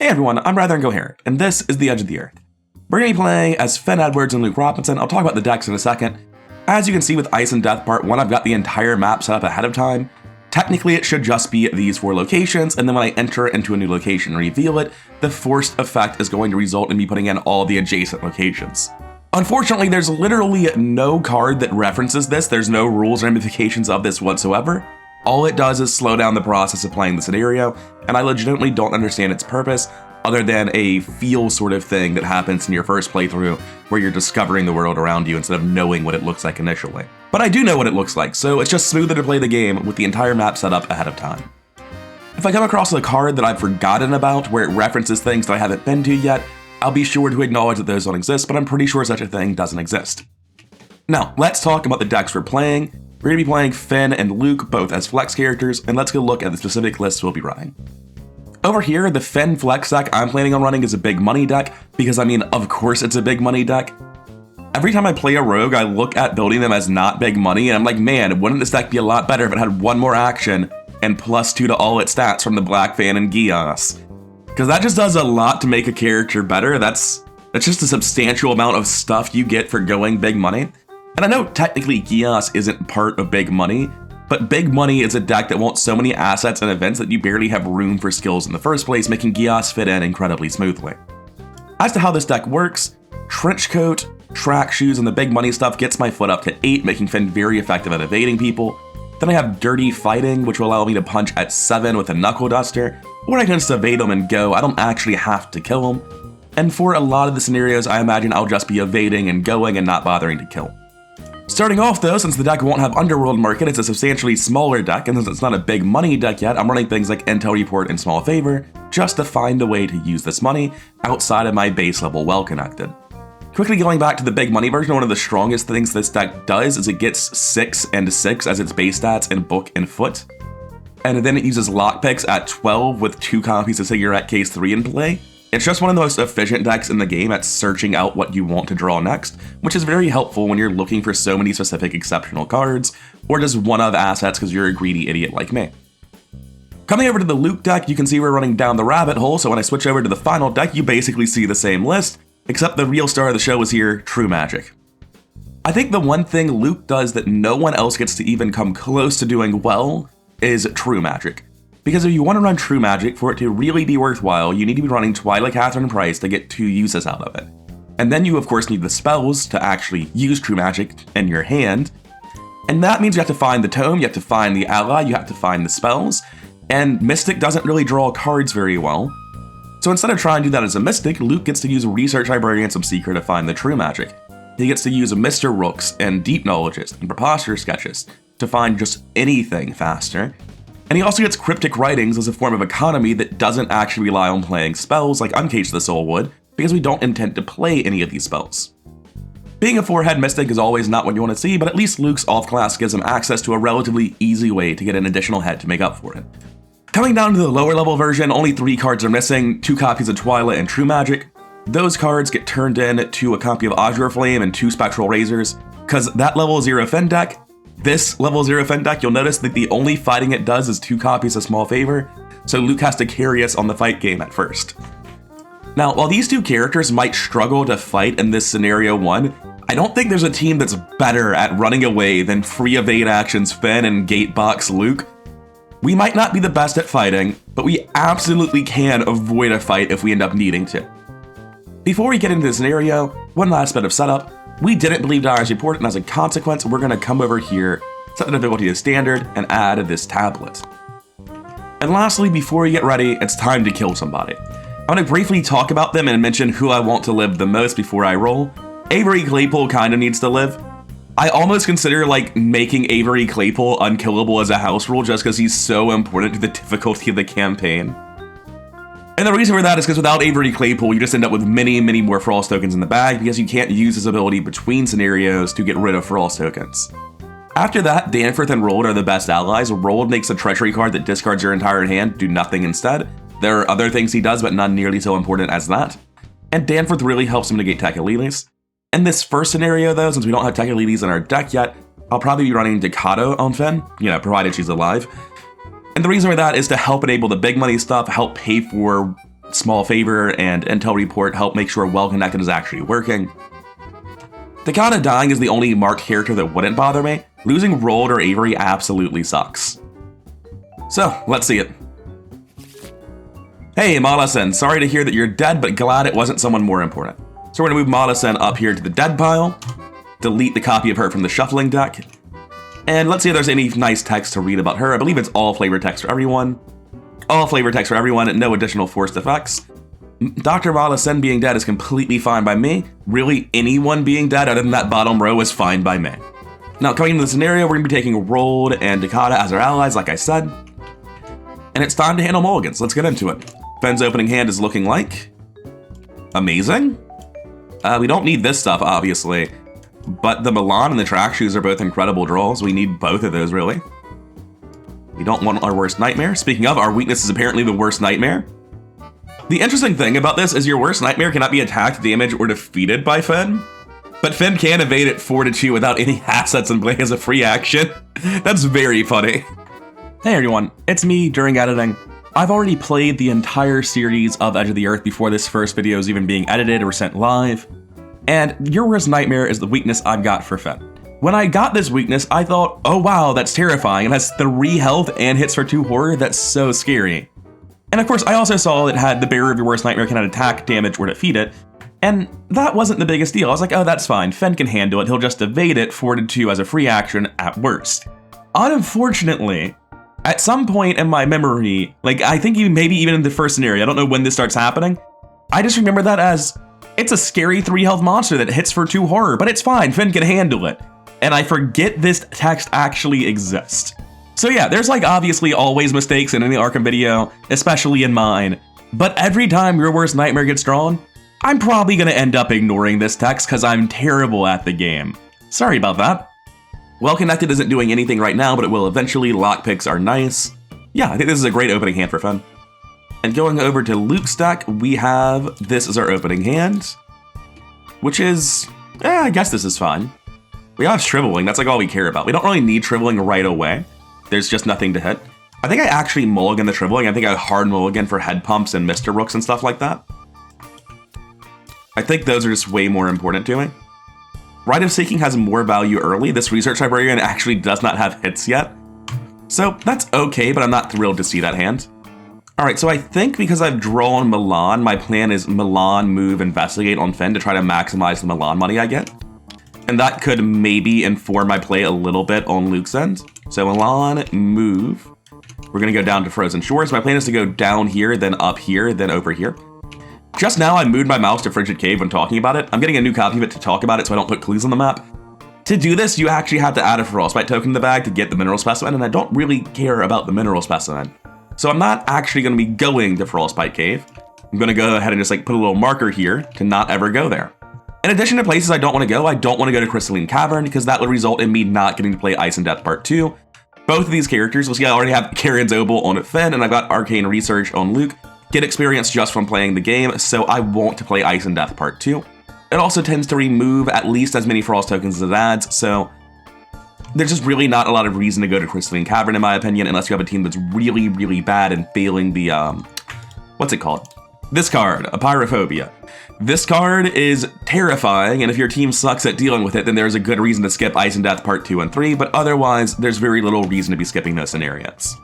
Hey everyone, I'm Rather Incoherent, and this is The Edge of the Earth. We're going to be playing as Finn Edwards and Luke Robinson. I'll talk about the decks in a second. As you can see with Ice and Death Part 1, I've got the entire map set up ahead of time. Technically, it should just be these 4 locations, and then when I enter into a new location and reveal it, the forced effect is going to result in me putting in all the adjacent locations. Unfortunately, there's literally no card that references this. There's no rules or ramifications of this whatsoever. All it does is slow down the process of playing the scenario, and I legitimately don't understand its purpose other than a feel sort of thing that happens in your first playthrough where you're discovering the world around you instead of knowing what it looks like initially. But I do know what it looks like, so it's just smoother to play the game with the entire map set up ahead of time. If I come across a card that I've forgotten about where it references things that I haven't been to yet, I'll be sure to acknowledge that those don't exist, but I'm pretty sure such a thing doesn't exist. Now, let's talk about the decks we're playing. We're going to be playing Finn and Luke, both as flex characters, and let's go look at the specific lists we'll be running. Over here, the Finn flex deck I'm planning on running is a big money deck, because I mean, of course it's a big money deck. Every time I play a rogue, I look at building them as not big money, and I'm like, man, wouldn't this deck be a lot better if it had one more action and +2 to all its stats from the Black Fan and Gios? Because that just does a lot to make a character better. That's just a substantial amount of stuff you get for going big money. And I know technically Gios isn't part of big money, but big money is a deck that wants so many assets and events that you barely have room for skills in the first place, making Gios fit in incredibly smoothly. As to how this deck works, trench coat, track shoes, and the big money stuff gets my foot up to 8, making Finn very effective at evading people. Then I have dirty fighting, which will allow me to punch at 7 with a knuckle duster, or I can just evade them and go. I don't actually have to kill them. And for a lot of the scenarios, I imagine I'll just be evading and going and not bothering to kill. Starting off though, since the deck won't have Underworld Market, it's a substantially smaller deck, and since it's not a big money deck yet, I'm running things like Intel Report and Small Favor, just to find a way to use this money outside of my base level well connected. Quickly going back to the big money version, one of the strongest things this deck does is it gets 6 and 6 as its base stats in book and foot. And then it uses lockpicks at 12 with 2 copies of Cigarette Case 3 in play. It's just one of the most efficient decks in the game at searching out what you want to draw next, which is very helpful when you're looking for so many specific exceptional cards, or just one-of assets because you're a greedy idiot like me. Coming over to the Luke deck, you can see we're running down the rabbit hole, so when I switch over to the final deck, you basically see the same list, except the real star of the show is here, True Magic. I think the one thing Luke does that no one else gets to even come close to doing well is True Magic. Because if you want to run True Magic, for it to really be worthwhile, you need to be running Twilight Catherine Price to get 2 uses out of it. And then you of course need the spells to actually use True Magic in your hand. And that means you have to find the tome, you have to find the ally, you have to find the spells, and Mystic doesn't really draw cards very well. So instead of trying to do that as a Mystic, Luke gets to use Research Librarian Subseeker to find the True Magic. He gets to use Mr. Rooks and Deep Knowledges and Preposterous Sketches to find just anything faster. And he also gets Cryptic Writings as a form of economy that doesn't actually rely on playing spells like Uncage the Soul would, because we don't intend to play any of these spells. Being a 4-head Mystic is always not what you want to see, but at least Luke's off-class gives him access to a relatively easy way to get an additional head to make up for it. Coming down to the lower level version, only 3 cards are missing, 2 copies of Twilight and True Magic. Those cards get turned in to a copy of Azure Flame and 2 Spectral Razors, because that level 0 Finn deck, this level 0 Finn deck, you'll notice that the only fighting it does is 2 copies of Small Favor, so Luke has to carry us on the fight game at first. Now, while these 2 characters might struggle to fight in this scenario 1, I don't think there's a team that's better at running away than Free Evade Actions Finn and Gatebox Luke. We might not be the best at fighting, but we absolutely can avoid a fight if we end up needing to. Before we get into the scenario, one last bit of setup. We didn't believe Dyer's report, and as a consequence, we're going to come over here, set the difficulty to standard, and add this tablet. And lastly, before we get ready, it's time to kill somebody. I'm going to briefly talk about them and mention who I want to live the most before I roll. Avery Claypool kind of needs to live. I almost consider making Avery Claypool unkillable as a house rule just because he's so important to the difficulty of the campaign. And the reason for that is because without Avery Claypool, you just end up with many, many more Frost tokens in the bag because you can't use his ability between scenarios to get rid of Frost tokens. After that, Danforth and Rold are the best allies. Rold makes a treachery card that discards your entire hand, do nothing instead. There are other things he does, but none nearly so important as that. And Danforth really helps him negate Tekalilis. In this first scenario though, since we don't have Tekalilis in our deck yet, I'll probably be running Decado on Finn, provided she's alive. And the reason for that is to help enable the big money stuff, help pay for small favor and intel report help make sure well connected is actually working. Dakota dying is the only marked character that wouldn't bother me. Losing Rold or Avery absolutely sucks. So, let's see it. Hey, Malison, sorry to hear that you're dead, but glad it wasn't someone more important. So we're gonna move Malison up here to the dead pile, delete the copy of her from the shuffling deck, and let's see if there's any nice text to read about her. I believe it's all flavor text for everyone. All flavor text for everyone and no additional forced effects. Dr. Malison being dead is completely fine by me. Really, anyone being dead other than that bottom row is fine by me. Now, coming into the scenario, we're gonna be taking Rold and Dakota as our allies, like I said. And it's time to handle mulligans. Let's get into it. Fenn's opening hand is looking like amazing. We don't need this stuff, obviously, but the Milan and the track shoes are both incredible draws. We need both of those, really. We don't want our worst nightmare. Speaking of, our weakness is apparently the worst nightmare. The interesting thing about this is your worst nightmare cannot be attacked, damaged, or defeated by Fenn, but Fenn can evade it 4-2 without any assets and play as a free action. That's very funny. Hey everyone, it's me during editing. I've already played the entire series of Edge of the Earth before this first video is even being edited or sent live, and your worst nightmare is the weakness I've got for Fenn. When I got this weakness, I thought, oh wow, that's terrifying. It has 3 health and hits for 2 horror, that's so scary. And of course, I also saw it had the bearer of your worst nightmare cannot attack, damage, or defeat it, and that wasn't the biggest deal. I was like, oh, that's fine, Fenn can handle it, he'll just evade it 4-2 as a free action at worst. Unfortunately, at some point in my memory, like I think maybe even in the first scenario, I don't know when this starts happening, I just remember that as, it's a scary 3 health monster that hits for 2 horror, but it's fine, Fenn can handle it. And I forget this text actually exists. So yeah, there's like obviously always mistakes in any Arkham video, especially in mine, but every time your worst nightmare gets drawn, I'm probably gonna end up ignoring this text because I'm terrible at the game. Sorry about that. Well Connected isn't doing anything right now, but it will eventually. Lockpicks are nice. Yeah, I think this is a great opening hand for Fenn. And going over to Luke's deck, we have this as our opening hand, which is, I guess this is fine. We have Shriveling, that's like all we care about. We don't really need Shriveling right away. There's just nothing to hit. I think I actually mulligan the Shriveling. I think I hard mulligan for head pumps and Mr. Rooks and stuff like that. I think those are just way more important to me. Rite of Seeking has more value early. This Research Librarian actually does not have hits yet. So that's okay, but I'm not thrilled to see that hand. All right, so I think because I've drawn Milan, my plan is Milan, move, investigate on Fenn to try to maximize the Milan money I get. And that could maybe inform my play a little bit on Luke's end. So Milan, move. We're gonna go down to Frozen Shores. My plan is to go down here, then up here, then over here. Just now, I moved my mouse to Frigid Cave when talking about it. I'm getting a new copy of it to talk about it so I don't put clues on the map. To do this, you actually have to add a Frostbite token in the bag to get the mineral specimen, and I don't really care about the mineral specimen. So I'm not actually going to be going to Frostbite Cave. I'm going to go ahead and just like put a little marker here to not ever go there. In addition to places I don't want to go to Crystalline Cavern because that would result in me not getting to play Ice and Death Part 2. Both of these characters, we'll see I already have Karen's Obel on Fenn, and I've got Arcane Research on Luke. Get experience just from playing the game, so I want to play Ice and Death Part 2. It also tends to remove at least as many Frost tokens as it adds, so there's just really not a lot of reason to go to Crystalline Cavern in my opinion, unless you have a team that's really, really bad and failing the, what's it called? This card, a Pyrophobia. This card is terrifying, and if your team sucks at dealing with it, then there's a good reason to skip Ice and Death Part 2 and 3, but otherwise, there's very little reason to be skipping those scenarios.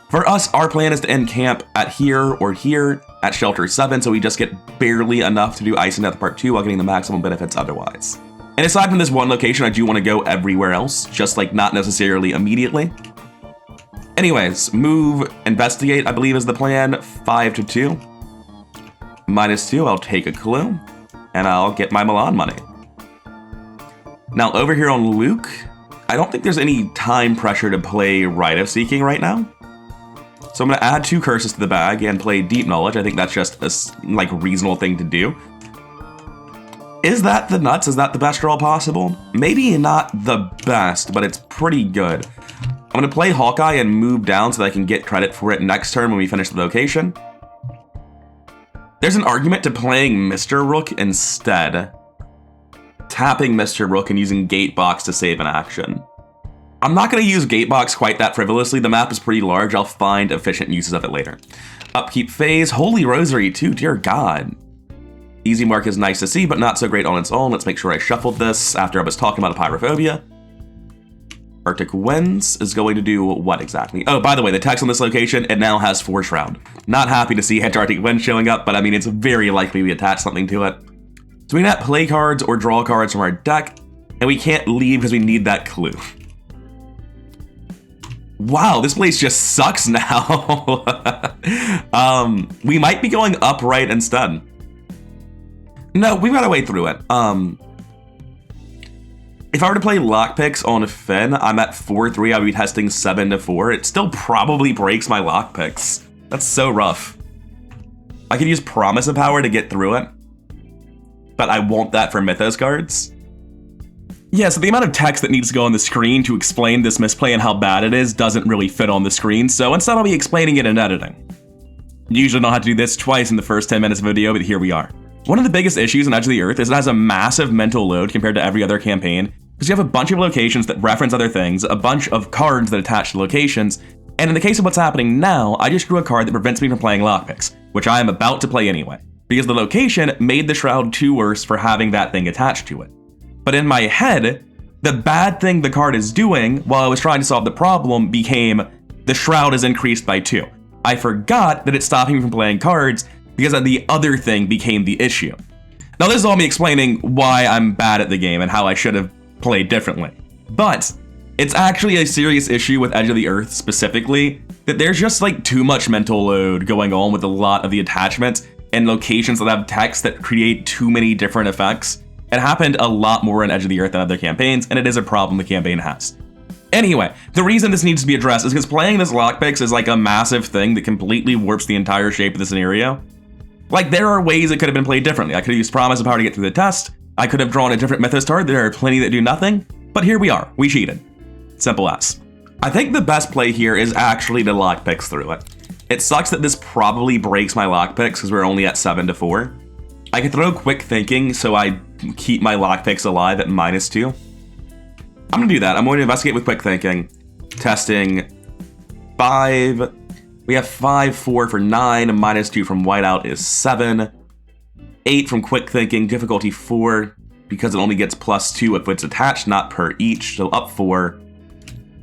For us, our plan is to end camp at here or here at Shelter 7, so we just get barely enough to do Ice and Death Part 2 while getting the maximum benefits otherwise. And aside from this one location, I do want to go everywhere else, just like not necessarily immediately. Anyways, move, investigate, I believe is the plan, 5-2. -2, I'll take a clue, and I'll get my Milan money. Now over here on Luke, I don't think there's any time pressure to play Rite of Seeking right now. So I'm going to add 2 curses to the bag and play Deep Knowledge. I think that's just a like reasonable thing to do. Is that the nuts? Is that the best draw possible? Maybe not the best, but it's pretty good. I'm going to play Hawkeye and move down so that I can get credit for it next turn when we finish the location. There's an argument to playing Mr. Rook instead. Tapping Mr. Rook and using Gatebox to save an action. I'm not going to use Gatebox quite that frivolously. The map is pretty large. I'll find efficient uses of it later. Upkeep phase, Holy Rosary too, dear God. Easy Mark is nice to see, but not so great on its own. Let's make sure I shuffled this after I was talking about a Pyrophobia. Arctic Winds is going to do what exactly? Oh, by the way, the text on this location, it now has Force Shroud. Not happy to see Arctic Wind showing up, but I mean, it's very likely we attach something to it. So we can play cards or draw cards from our deck, and we can't leave because we need that clue. Wow, this place just sucks now. We might be going upright instead. No, we've got a way through it. If I were to play lockpicks on Finn, I'm at 4-3, I would be testing 7-4. It still probably breaks my lockpicks. That's so rough. I could use Promise of Power to get through it, but I want that for Mythos cards. Yeah, so the amount of text that needs to go on the screen to explain this misplay and how bad it is doesn't really fit on the screen, so instead I'll be explaining it in editing. Usually don't have to do this twice in the first 10 minutes of video, but here we are. One of the biggest issues in Edge of the Earth is it has a massive mental load compared to every other campaign, because you have a bunch of locations that reference other things, a bunch of cards that attach to locations, and in the case of what's happening now, I just drew a card that prevents me from playing lockpicks, which I am about to play anyway, because the location made the Shroud 2 worse for having that thing attached to it. But in my head, the bad thing the card is doing while I was trying to solve the problem became the Shroud is increased by 2. I forgot that it's stopping me from playing cards because the other thing became the issue. Now this is all me explaining why I'm bad at the game and how I should have played differently. But it's actually a serious issue with Edge of the Earth specifically, that there's just like too much mental load going on with a lot of the attachments and locations that have text that create too many different effects. It happened a lot more in Edge of the Earth than other campaigns, and it is a problem the campaign has. Anyway, the reason this needs to be addressed is because playing this lockpicks is like a massive thing that completely warps the entire shape of the scenario. Like, there are ways it could have been played differently. I could have used Promise of Power to get through the test. I could have drawn a different Mythos card. There are plenty that do nothing, but here we are. We cheated. Simple as. I think the best play here is actually to lockpicks through it. It sucks that this probably breaks my lockpicks because we're only at 7-4. I could throw Quick Thinking so I keep my lockpicks alive at -2. I'm gonna do that. I'm going to investigate with Quick Thinking. Testing 5. We have 5, 4 for 9, -2 from Whiteout is 7. 8 from Quick Thinking, difficulty 4, because it only gets +2 if it's attached, not per each, so up 4.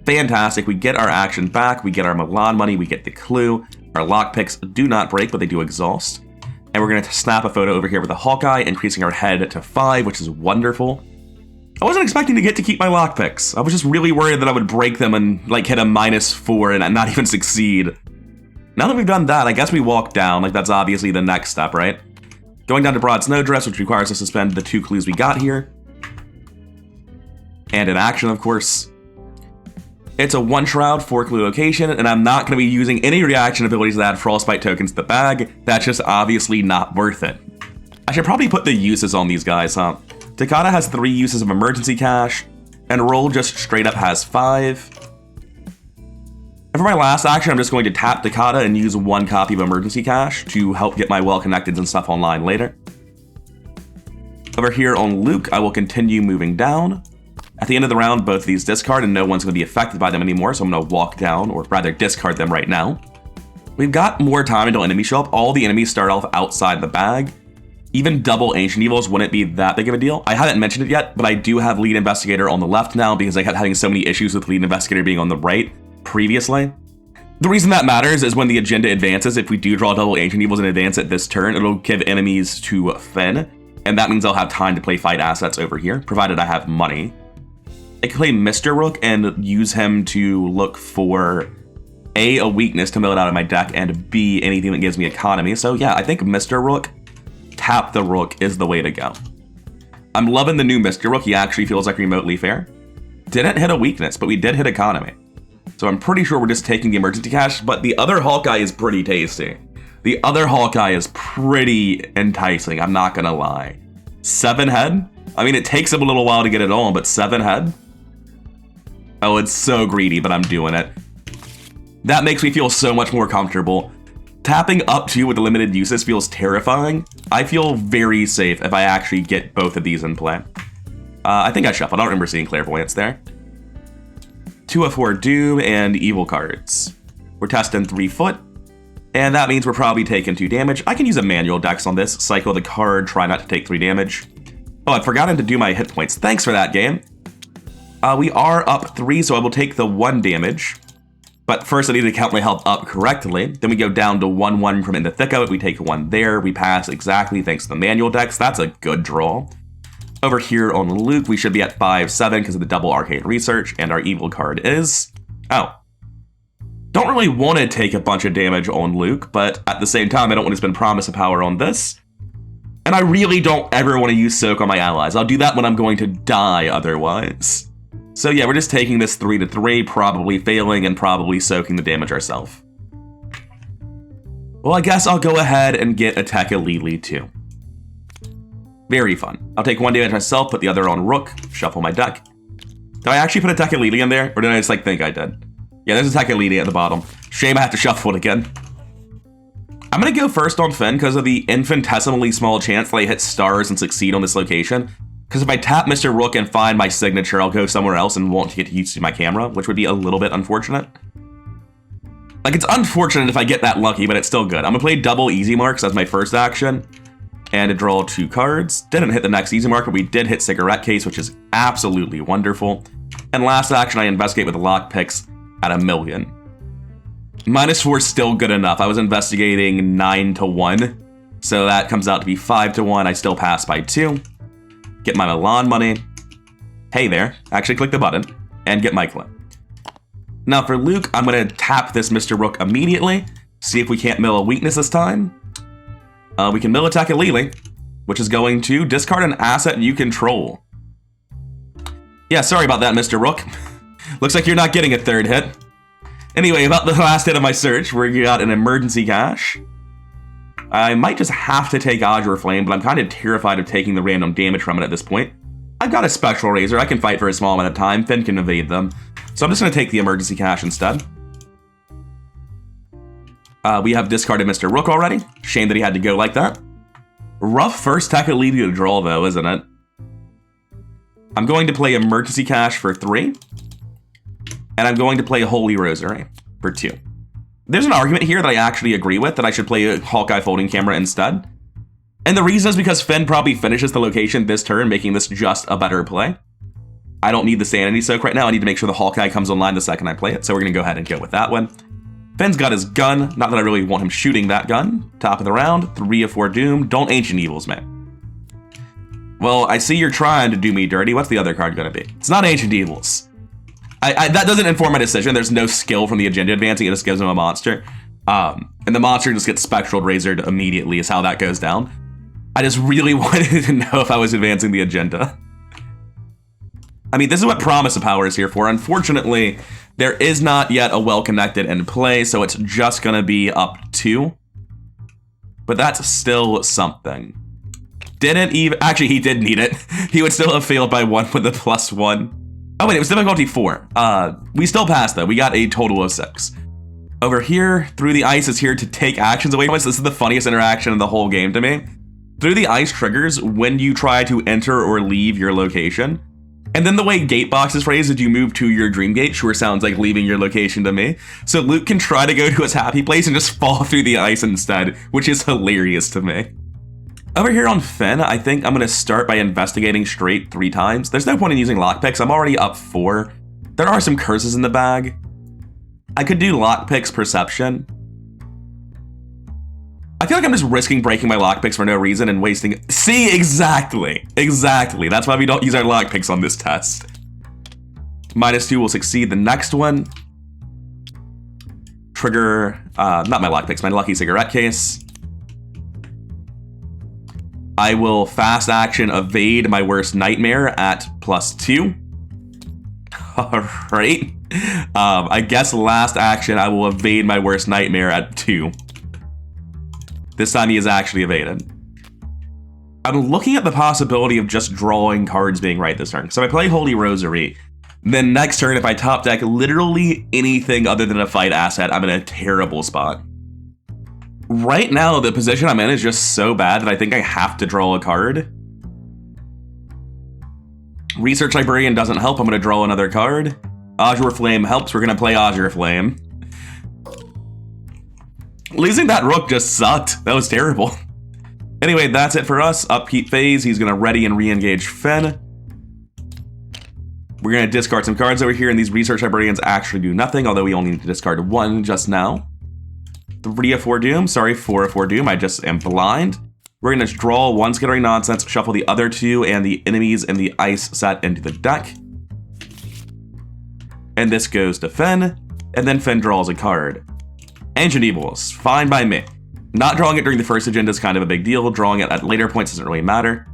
Fantastic, we get our action back, we get our Milan money, we get the clue. Our lockpicks do not break, but they do exhaust. And we're gonna snap a photo over here with a Hawkeye, increasing our head to 5, which is wonderful. I wasn't expecting to get to keep my lockpicks. I was just really worried that I would break them and like hit a -4 and not even succeed. Now that we've done that, I guess we walk down, like that's obviously the next step, right? Going down to Broad Snowdress, which requires us to spend the 2 clues we got here. And in action, of course. It's a 1 Shroud, 4 clue location, and I'm not going to be using any reaction abilities that add Frostbite tokens to the bag. That's just obviously not worth it. I should probably put the uses on these guys, huh? Takata has 3 uses of emergency cash, and Roll just straight up has 5. And for my last action, I'm just going to tap Takata and use 1 copy of emergency cash to help get my well-connecteds and stuff online later. Over here on Luke, I will continue moving down. At the end of the round, both of these discard and no one's going to be affected by them anymore, so I'm going to walk down, or rather discard them right now. We've got more time until enemies show up. All the enemies start off outside the bag. Even double Ancient Evils wouldn't be that big of a deal. I haven't mentioned it yet, but I do have Lead Investigator on the left now because I kept having so many issues with Lead Investigator being on the right previously. The reason that matters is when the agenda advances, if we do draw double Ancient Evils in advance at this turn, it'll give enemies to Finn, and that means I'll have time to play fight assets over here, provided I have money. I can play Mr. Rook and use him to look for A, weakness to mill it out of my deck, and B, anything that gives me economy. So yeah, I think Mr. Rook, tap the Rook is the way to go. I'm loving the new Mr. Rook. He actually feels like remotely fair. Didn't hit a weakness, but we did hit economy. So I'm pretty sure we're just taking the emergency cash, but the other Hawkeye is pretty tasty. The other Hawkeye is pretty enticing, I'm not gonna lie. 7 head? I mean, it takes him a little while to get it on, but 7 head? Oh, it's so greedy, but I'm doing it. That makes me feel so much more comfortable. Tapping up 2 with the limited uses feels terrifying. I feel very safe if I actually get both of these in play. I think I shuffled. I don't remember seeing Clairvoyance there. 2 of 4 Doom and Evil cards. We're testing 3 foot. And that means we're probably taking 2 damage. I can use a manual dex on this. Cycle the card, try not to take 3 damage. Oh, I've forgotten to do my hit points. Thanks for that, game. We are up 3, so I will take the 1 damage. But first I need to count my health up correctly. Then we go down to 1-1 from in the thick of it. We take 1 there. We pass exactly thanks to the manual dex. That's a good draw. Over here on Luke, we should be at 5-7 because of the double arcane research. And our evil card is... Oh. Don't really want to take a bunch of damage on Luke, but at the same time, I don't want to spend Promise of Power on this. And I really don't ever want to use Soak on my allies. I'll do that when I'm going to die otherwise. So yeah, we're just taking this 3-3, probably failing and probably soaking the damage ourselves. Well, I guess I'll go ahead and get a Tekka-Lili too. Very fun. I'll take 1 damage myself, put the other on Rook, shuffle my deck. Did I actually put a Tekka-Lili in there? Or did I just think I did? Yeah, there's a Tekka-Lili at the bottom. Shame I have to shuffle it again. I'm going to go first on Finn because of the infinitesimally small chance that I hit stars and succeed on this location. Because if I tap Mr. Rook and find my signature, I'll go somewhere else and won't get used to my camera, which would be a little bit unfortunate. Like, it's unfortunate if I get that lucky, but it's still good. I'm going to play double easy marks as my first action. And to draw 2 cards. Didn't hit the next easy mark, but we did hit Cigarette Case, which is absolutely wonderful. And last action, I investigate with lockpicks at 1,000,000. -4 is still good enough. I was investigating 9-1. So that comes out to be 5-1. I still pass by 2. Get my Milan money. Hey there. Actually click the button. And get my clip. Now for Luke, I'm going to tap this Mr. Rook immediately. See if we can't mill a weakness this time. We can mill a Tekka-Lili, which is going to discard an asset you control. Yeah, sorry about that, Mr. Rook. Looks like you're not getting a 3rd hit. Anyway, about the last hit of my search, we got an emergency cache. I might just have to take Azure Flame, but I'm kind of terrified of taking the random damage from it at this point. I've got a Spectral Razor. I can fight for a small amount of time. Finn can evade them. So I'm just going to take the emergency cache instead. We have discarded Mr. Rook already. Shame that he had to go like that. Rough first Tekka-Lili to draw, though, isn't it? I'm going to play Emergency Cache for 3. And I'm going to play Holy Rosary for 2. There's an argument here that I actually agree with, that I should play a Hawkeye Folding Camera instead. And the reason is because Finn probably finishes the location this turn, making this just a better play. I don't need the Sanity Soak right now. I need to make sure the Hawkeye comes online the second I play it. So we're going to go ahead and go with that one. Finn's got his gun. Not that I really want him shooting that gun. Top of the round, 3 of 4 doom. Don't Ancient Evils, man. Well, I see you're trying to do me dirty. What's the other card going to be? It's not Ancient Evils. That doesn't inform my decision. There's no skill from the agenda advancing. It just gives him a monster. And the monster just gets Spectral Razored immediately is how that goes down. I just really wanted to know if I was advancing the agenda. I mean, this is what Promise of Power is here for. Unfortunately, there is not yet a well-connected end play, so it's just going to be up 2. But that's still something. Didn't even... Actually, he did need it. He would still have failed by 1 with a +1. Oh, wait, it was difficulty 4. We still passed, though. We got a total of 6. Over here, Through the Ice is here to take actions away from us. This is the funniest interaction in the whole game to me. Through the Ice triggers when you try to enter or leave your location. And then the way Gatebox is phrased is you move to your dream gate. Sure sounds like leaving your location to me. So Luke can try to go to his happy place and just fall through the ice instead, which is hilarious to me. Over here on Finn, I think I'm going to start by investigating straight 3 times. There's no point in using lockpicks. I'm already up 4. There are some curses in the bag. I could do lockpicks perception. I feel like I'm just risking breaking my lockpicks for no reason and wasting... See, exactly. Exactly. That's why we don't use our lockpicks on this test. -2 will succeed the next one. Trigger... not my lockpicks, my lucky cigarette case. I will fast action evade my worst nightmare at +2. Alright. I guess last action I will evade my worst nightmare at 2. This time he is actually evaded. I'm looking at the possibility of just drawing cards being right this turn. So if I play Holy Rosary, then next turn if I top deck literally anything other than a fight asset, I'm in a terrible spot. Right now, the position I'm in is just so bad that I think I have to draw a card. Research Librarian doesn't help. I'm going to draw another card. Azure Flame helps. We're going to play Azure Flame. Losing that rook just sucked. That was terrible. Anyway, that's it for us. Upkeep phase. He's going to ready and re-engage Finn. We're going to discard some cards over here, and these Research Librarians actually do nothing, although we only need to discard one just now. 3 of 4 Doom. Sorry, 4 of 4 Doom. I just am blind. We're going to draw one Skittering Nonsense, shuffle the other two, and the enemies in the ice set into the deck. And this goes to Finn, and then Finn draws a card. Ancient Evils. Fine by me. Not drawing it during the first agenda is kind of a big deal. Drawing it at later points doesn't really matter.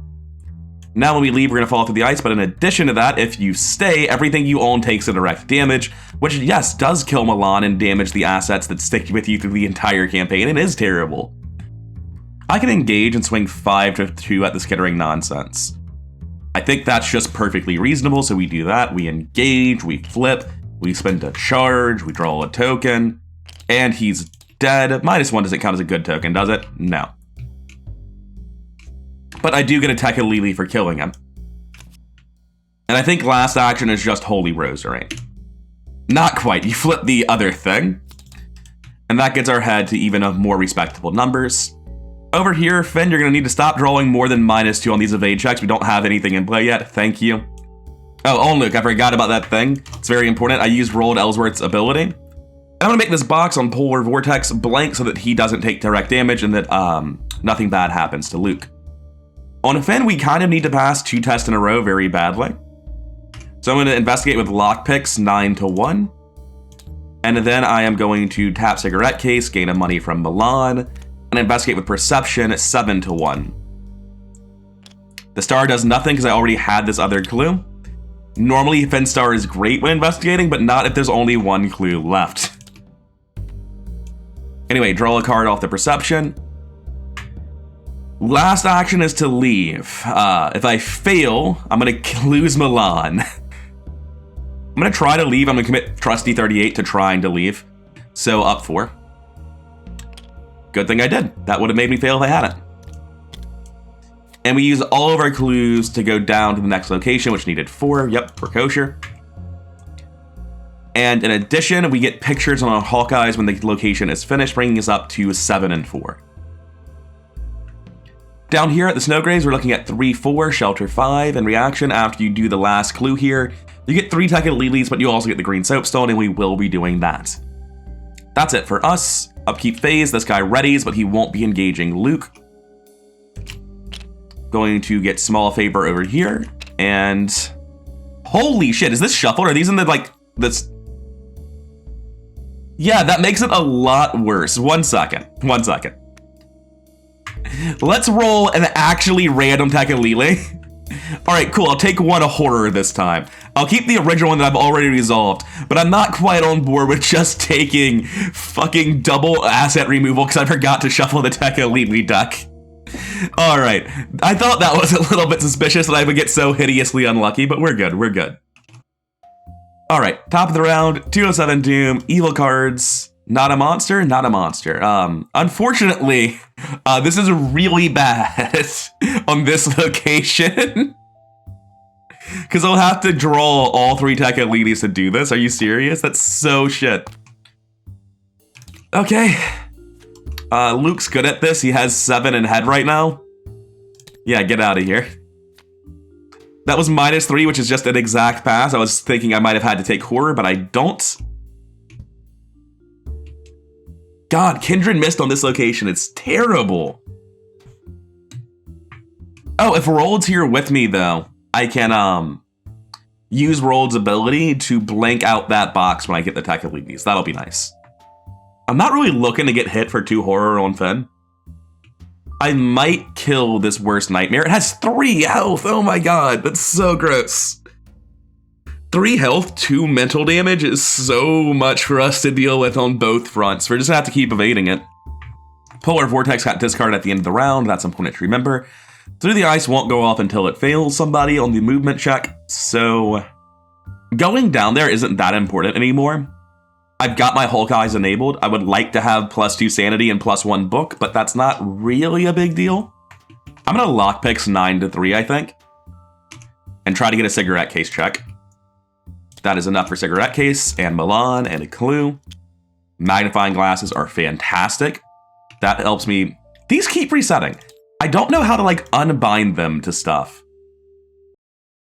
Now when we leave, we're going to fall through the ice, but in addition to that, if you stay, everything you own takes a direct damage, which, yes, does kill Milan and damage the assets that stick with you through the entire campaign. It is terrible. I can engage and swing 5 to 2 at the Skittering Nonsense. I think that's just perfectly reasonable, so we do that. We engage, we flip, we spend a charge, we draw a token, and he's dead. -1 doesn't count as a good token, does it? No. But I do get a Tekalili for killing him. And I think last action is just Holy Rosary. Not quite. You flip the other thing. And that gets our head to even more respectable numbers. Over here, Finn, you're going to need to stop drawing more than -2 on these evade checks. We don't have anything in play yet. Thank you. Oh, Luke, I forgot about that thing. It's very important. I used Rolled Ellsworth's ability. And I'm going to make this box on Polar Vortex blank so that he doesn't take direct damage and that nothing bad happens to Luke. On Finn, we kind of need to pass 2 tests in a row very badly. So I'm going to investigate with lockpicks 9 to 1. And then I am going to tap Cigarette Case, gain a money from Milan, and investigate with perception 7 to 1. The star does nothing because I already had this other clue. Normally, Finn star is great when investigating, but not if there's only one clue left. Anyway, draw a card off the perception. Last action is to leave. If I fail, I'm going to lose Milan. I'm going to try to leave. I'm going to commit Trusty 38 to trying to leave. So up 4. Good thing I did. That would have made me fail if I hadn't. And we use all of our clues to go down to the next location, which needed 4. Yep, we're kosher. And in addition, we get pictures on our Hawkeyes when the location is finished, bringing us up to 7 and 4. Down here at the Snowgraves, we're looking at 3-4, Shelter 5, and reaction after you do the last clue here. You get 3 Tekalili's, but you also get the Green Soapstone, and we will be doing that. That's it for us. Upkeep phase, this guy readies, but he won't be engaging Luke. Going to get Small Favor over here, and... Holy shit, is this shuffled? Are these in the, like, this... Yeah, that makes it a lot worse. 1 second. Let's roll an actually random Tekalili. Alright, cool. I'll take 1 horror this time. I'll keep the original one that I've already resolved, but I'm not quite on board with just taking fucking double asset removal because I forgot to shuffle the Tekalili deck. Alright, I thought that was a little bit suspicious that I would get so hideously unlucky, but we're good. Alright, top of the round, 207 Doom, evil cards. Not a monster. Unfortunately, this is really bad on this location. Because I'll have to draw all 3 Tekalidis to do this. Are you serious? That's so shit. Okay. Luke's good at this. He has 7 in head right now. Yeah, get out of here. That was -3, which is just an exact pass. I was thinking I might have had to take horror, but I don't. God, Kindred missed on this location. It's terrible. Oh, if Rold's here with me, though, I can use Rold's ability to blank out that box when I get the Tekalidis. That'll be nice. I'm not really looking to get hit for 2 horror on Finn. I might kill this worst nightmare. It has 3 health. Oh my god, that's so gross. 3 health, 2 mental damage is so much for us to deal with on both fronts. We're just gonna have to keep evading it. Polar Vortex got discarded at the end of the round. That's important to remember. Through the Ice won't go off until it fails somebody on the movement check. So going down there isn't that important anymore. I've got my Hulk Eyes enabled. I would like to have +2 sanity and +1 book, but that's not really a big deal. I'm gonna lockpicks 9 to 3, I think, and try to get a cigarette case check. That is enough for cigarette case and Milan and a clue. Magnifying glasses are fantastic. That helps me. These keep resetting. I don't know how to, like, unbind them to stuff.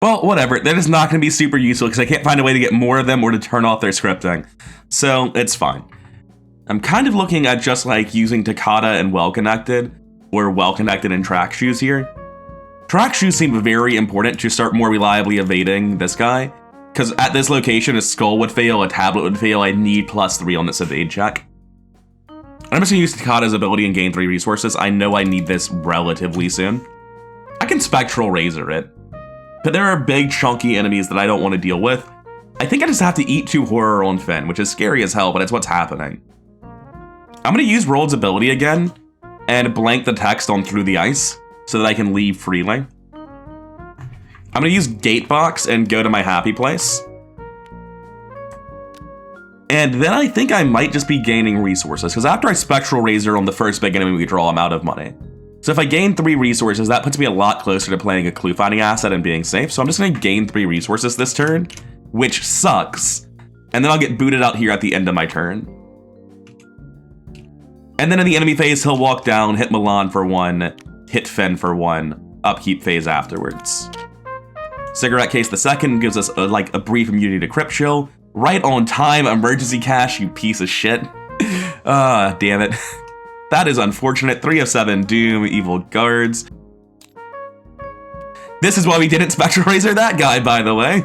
Well, whatever. That is not going to be super useful because I can't find a way to get more of them or to turn off their scripting. So, it's fine. I'm kind of looking at just, like, using Takata and Well-Connected, or Well-Connected and Track Shoes here. Track Shoes seem very important to start more reliably evading this guy, because at this location, a skull would fail, a tablet would fail, I need +3 on this evade check. I'm just going to use Takata's ability and gain 3 resources. I know I need this relatively soon. I can Spectral Razor it, but there are big, chunky enemies that I don't want to deal with. I think I just have to eat 2 Horror on Finn, which is scary as hell, but it's what's happening. I'm going to use Rold's ability again, and blank the text on Through the Ice, so that I can leave freely. I'm going to use Gatebox and go to my happy place. And then I think I might just be gaining resources, because after I Spectral Razor on the first big enemy we draw, I'm out of money. So if I gain 3 resources, that puts me a lot closer to playing a clue finding asset and being safe. So I'm just going to gain 3 resources this turn, which sucks. And then I'll get booted out here at the end of my turn. And then in the enemy phase, he'll walk down, hit Milan for 1, hit Finn for 1, upkeep phase afterwards. Cigarette Case the second gives us a brief immunity to Crypt Chill. Right on time, emergency cash, you piece of shit. Damn it. That is unfortunate. 3 of 7, Doom, Evil Guards. This is why we didn't Spectral Razor that guy, by the way.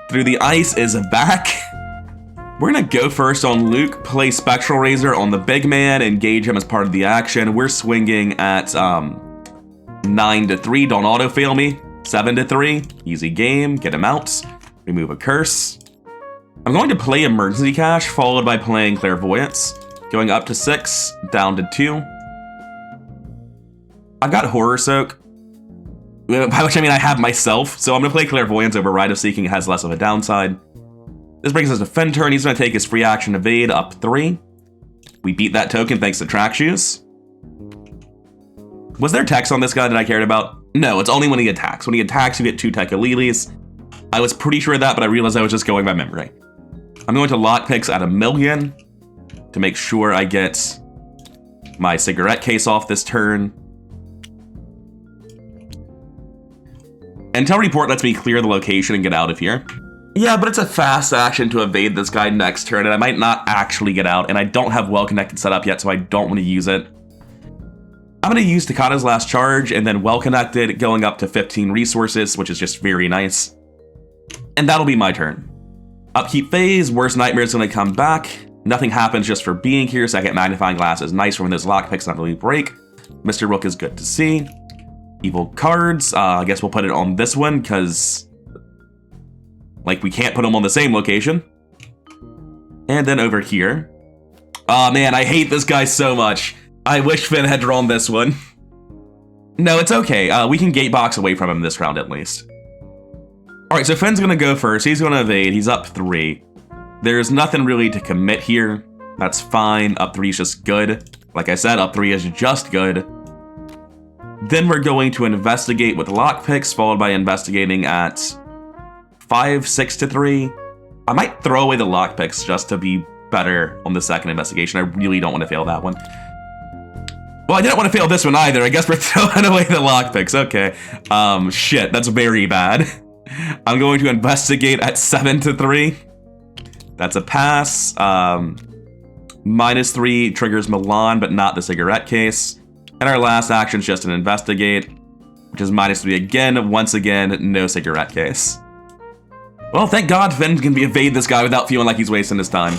Through the Ice is back. We're gonna go first on Luke, play Spectral Razor on the big man, engage him as part of the action. We're swinging at 9 to 3, don't auto-fail me. 7 to 3, easy game, get him out. Remove a curse. I'm going to play Emergency Cash, followed by playing Clairvoyance. Going up to 6, down to 2. I've got Horror Soak, by which I mean I have myself, so I'm going to play Clairvoyance over Rite of Seeking. It has less of a downside. This brings us to Finn turn. He's going to take his free action evade up 3. We beat that token thanks to Track Shoes. Was there text on this guy that I cared about? No, it's only when he attacks. When he attacks, you get 2 Tekalilis. I was pretty sure of that, but I realized I was just going by memory. I'm going to lockpicks at 1,000,000 to make sure I get my cigarette case off this turn. Intel report lets me clear the location and get out of here. Yeah, but it's a fast action to evade this guy next turn, and I might not actually get out, and I don't have Well-Connected set up yet, so I don't want to use it. I'm going to use Takata's last charge, and then Well-Connected, going up to 15 resources, which is just very nice. And that'll be my turn. Upkeep phase, Worst Nightmare is going to come back. Nothing happens just for being here. Second Magnifying Glass is nice for when those lockpicks not really break. Mr. Rook is good to see. Evil Cards, I guess we'll put it on this one, because like we can't put them on the same location. And then over here. Oh man, I hate this guy so much. I wish Finn had drawn this one. No, it's okay. We can gatebox away from him this round at least. Alright, so Finn's gonna go first. He's gonna evade. He's up 3. There's nothing really to commit here. That's fine. Up 3 is just good. Like I said, up 3 is just good. Then we're going to investigate with lockpicks, followed by investigating at 5, 6 to 3. I might throw away the lockpicks just to be better on the second investigation. I really don't want to fail that one. Well, I didn't want to fail this one either. I guess we're throwing away the lockpicks. Okay. Shit, that's very bad. I'm going to investigate at 7 to 3. That's a pass. -3 triggers Milan, but not the cigarette case. And our last action is just an investigate, which is -3 again. Once again, no cigarette case. Well, thank God Finn can evade this guy without feeling like he's wasting his time.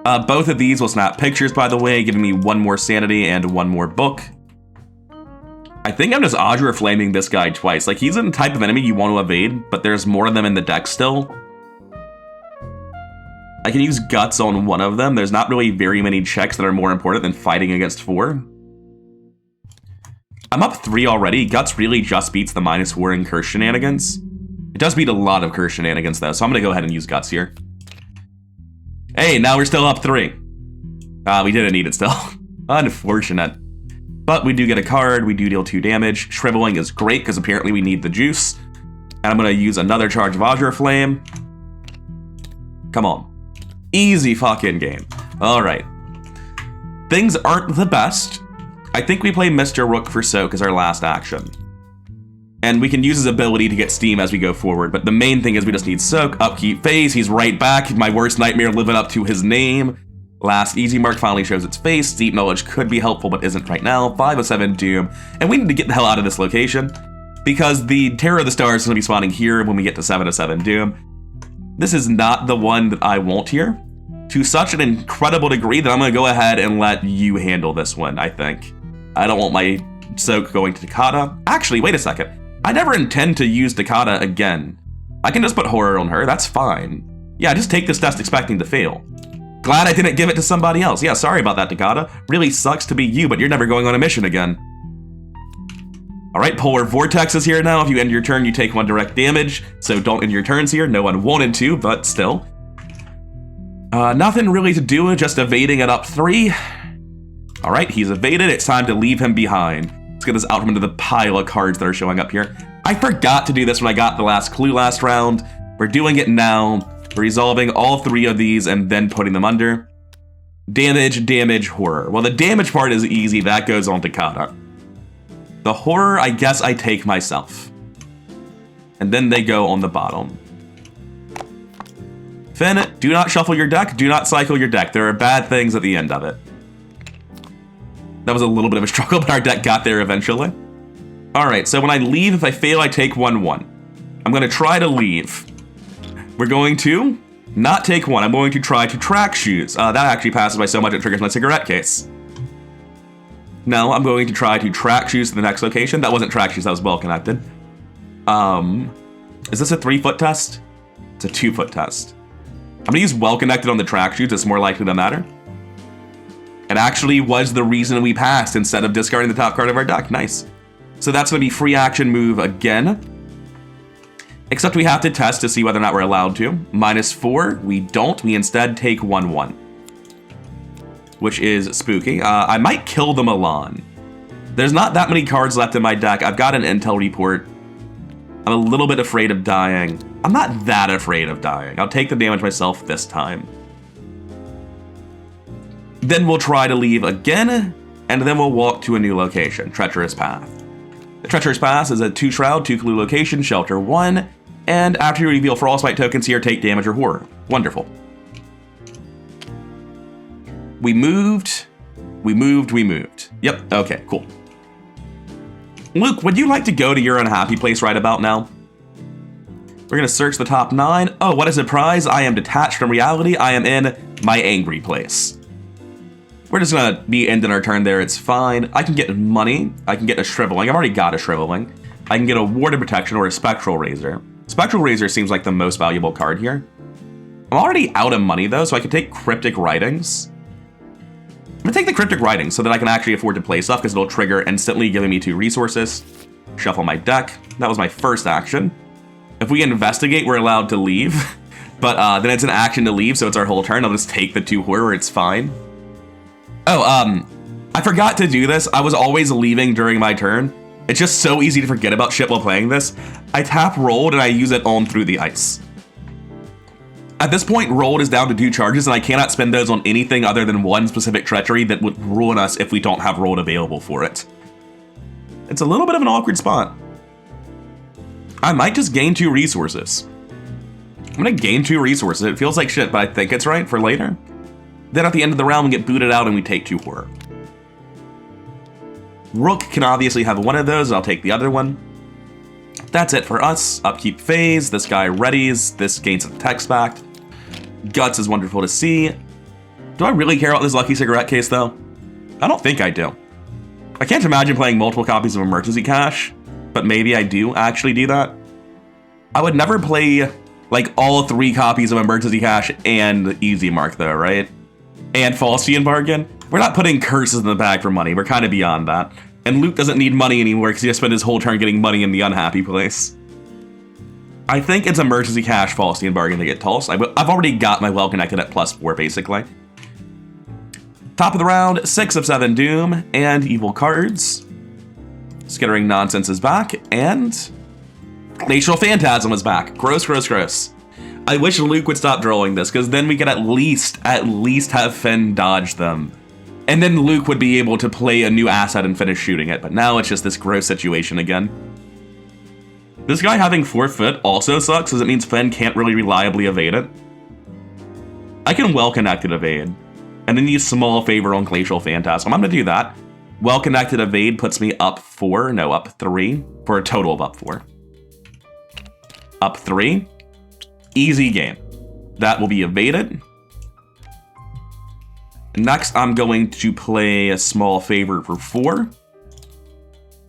Both of these will snap pictures, by the way, giving me 1 more sanity and 1 more book. I think I'm just Audra flaming this guy twice. Like, he's a type of enemy you want to evade, but there's more of them in the deck still. I can use Guts on one of them. There's not really very many checks that are more important than fighting against 4. I'm up 3 already. Guts really just beats the -4 in curse shenanigans. It does beat a lot of curse shenanigans, though, so I'm going to go ahead and use Guts here. Hey, now we're still up 3. We didn't need it still. Unfortunate. But we do get a card, we do deal 2 damage. Shriveling is great, because apparently we need the juice. And I'm going to use another charge of Audra Flame. Come on. Easy fucking game. Alright. things aren't the best. I think we play Mr. Rook for Soak as our last action. And we can use his ability to get steam as we go forward, but the main thing is we just need Soak, upkeep phase, he's right back, my worst nightmare living up to his name. Last easy mark finally shows its face, Deep Knowledge could be helpful but isn't right now, 5 of 7 Doom, and we need to get the hell out of this location, because the Terror of the Stars is going to be spawning here when we get to 7 of 7 Doom. This is not the one that I want here, to such an incredible degree that I'm going to go ahead and let you handle this one, I think. I don't want my Soak going to Takata. Actually, wait a second. I never intend to use Takata again. I can just put Horror on her, that's fine. Yeah, just take this test expecting to fail. Glad I didn't give it to somebody else. Yeah, sorry about that, Takata. Really sucks to be you, but you're never going on a mission again. Alright, Polar Vortex is here now. If you end your turn, you take 1 direct damage, so don't end your turns here. No one wanted to, but still. Nothing really to do, just evading it up 3. Alright, he's evaded. It's time to leave him behind. Let's get this out from into the pile of cards that are showing up here. I forgot to do this when I got the last clue last round. We're doing it now. We're resolving all 3 of these and then putting them under. Damage, damage, horror. Well, the damage part is easy. That goes on to Kata. The horror, I guess I take myself. And then they go on the bottom. Finn, do not shuffle your deck. Do not cycle your deck. There are bad things at the end of it. That was a little bit of a struggle, but our deck got there eventually. All right, so when I leave, if I fail, I take 1/1. I'm going to try to leave. We're going to not take 1. I'm going to try to track shoes. That actually passes by so much it triggers my cigarette case. Now I'm going to try to track shoes to the next location. That wasn't track shoes, that was well connected. Is this a 3-foot test? It's a 2-foot test. I'm gonna use well connected on the track shoes, it's more likely to matter. It actually was the reason we passed instead of discarding the top card of our deck, nice. So that's gonna be free action move again. Except we have to test to see whether or not we're allowed to. -4, we don't, we instead take 1/1. Which is spooky. I might kill the Milan. There's not that many cards left in my deck. I've got an intel report. I'm a little bit afraid of dying. I'm not that afraid of dying. I'll take the damage myself this time. Then we'll try to leave again, and then we'll walk to a new location, Treacherous Path. The Treacherous Path is a 2 Shroud, 2 Clue location, shelter 1, and after you reveal Frostbite tokens here, take damage or horror. Wonderful. We moved. Yep, okay, cool. Luke, would you like to go to your unhappy place right about now? We're gonna search the top 9. Oh, what a surprise. I am detached from reality. I am in my angry place. We're just gonna be ending our turn there, it's fine. I can get money. I can get a Shriveling. I've already got a Shriveling. I can get a Warded Protection or a Spectral Razor. Spectral Razor seems like the most valuable card here. I'm already out of money though, so I could take Cryptic Writings. I'm gonna take the Cryptic Writings so that I can actually afford to play stuff because it'll trigger instantly, giving me 2 resources. Shuffle my deck. That was my first action. If we investigate, we're allowed to leave. But then it's an action to leave, so it's our whole turn. I'll just take the 2 horror, it's fine. Oh, I forgot to do this. I was always leaving during my turn. It's just so easy to forget about shit while playing this. I tap Rolled and I use it on through the ice. At this point, Rolled is down to 2 charges, and I cannot spend those on anything other than 1 specific treachery that would ruin us if we don't have Rolled available for it. It's a little bit of an awkward spot. I might just gain 2 resources. I'm gonna gain 2 resources. It feels like shit, but I think it's right for later. Then at the end of the round, we get booted out and we take 2 horror. Rook can obviously have one of those, I'll take the other one. That's it for us. Upkeep phase, this guy readies, this gains some text back. Guts is wonderful to see. Do I really care about this lucky cigarette case though? I don't think I do. I can't imagine playing multiple copies of Emergency Cash, but maybe I do actually do that. I would never play like all 3 copies of Emergency Cash and Easy Mark though, right? And Faustian Bargain. We're not putting curses in the bag for money, we're kind of beyond that. And Luke doesn't need money anymore because he just spent his whole turn getting money in the unhappy place. I think it's Emergency Cash, Faustian Bargain to get tossed. I've already got my well connected at +4 basically. Top of the round, 6 of 7 Doom and evil cards. Skittering Nonsense is back, and Glacial Phantasm is back. Gross, gross, gross. I wish Luke would stop drawing this, because then we could at least have Finn dodge them. And then Luke would be able to play a new asset and finish shooting it, but now it's just this gross situation again. This guy having 4 foot also sucks, because it means Fenn can't really reliably evade it. I can well-connected evade, and then use small favor on Glacial Phantasm. I'm going to do that. Well-connected evade puts me up 3, for a total of up 4. Up 3. Easy game. That will be evaded. Next, I'm going to play a small favor for 4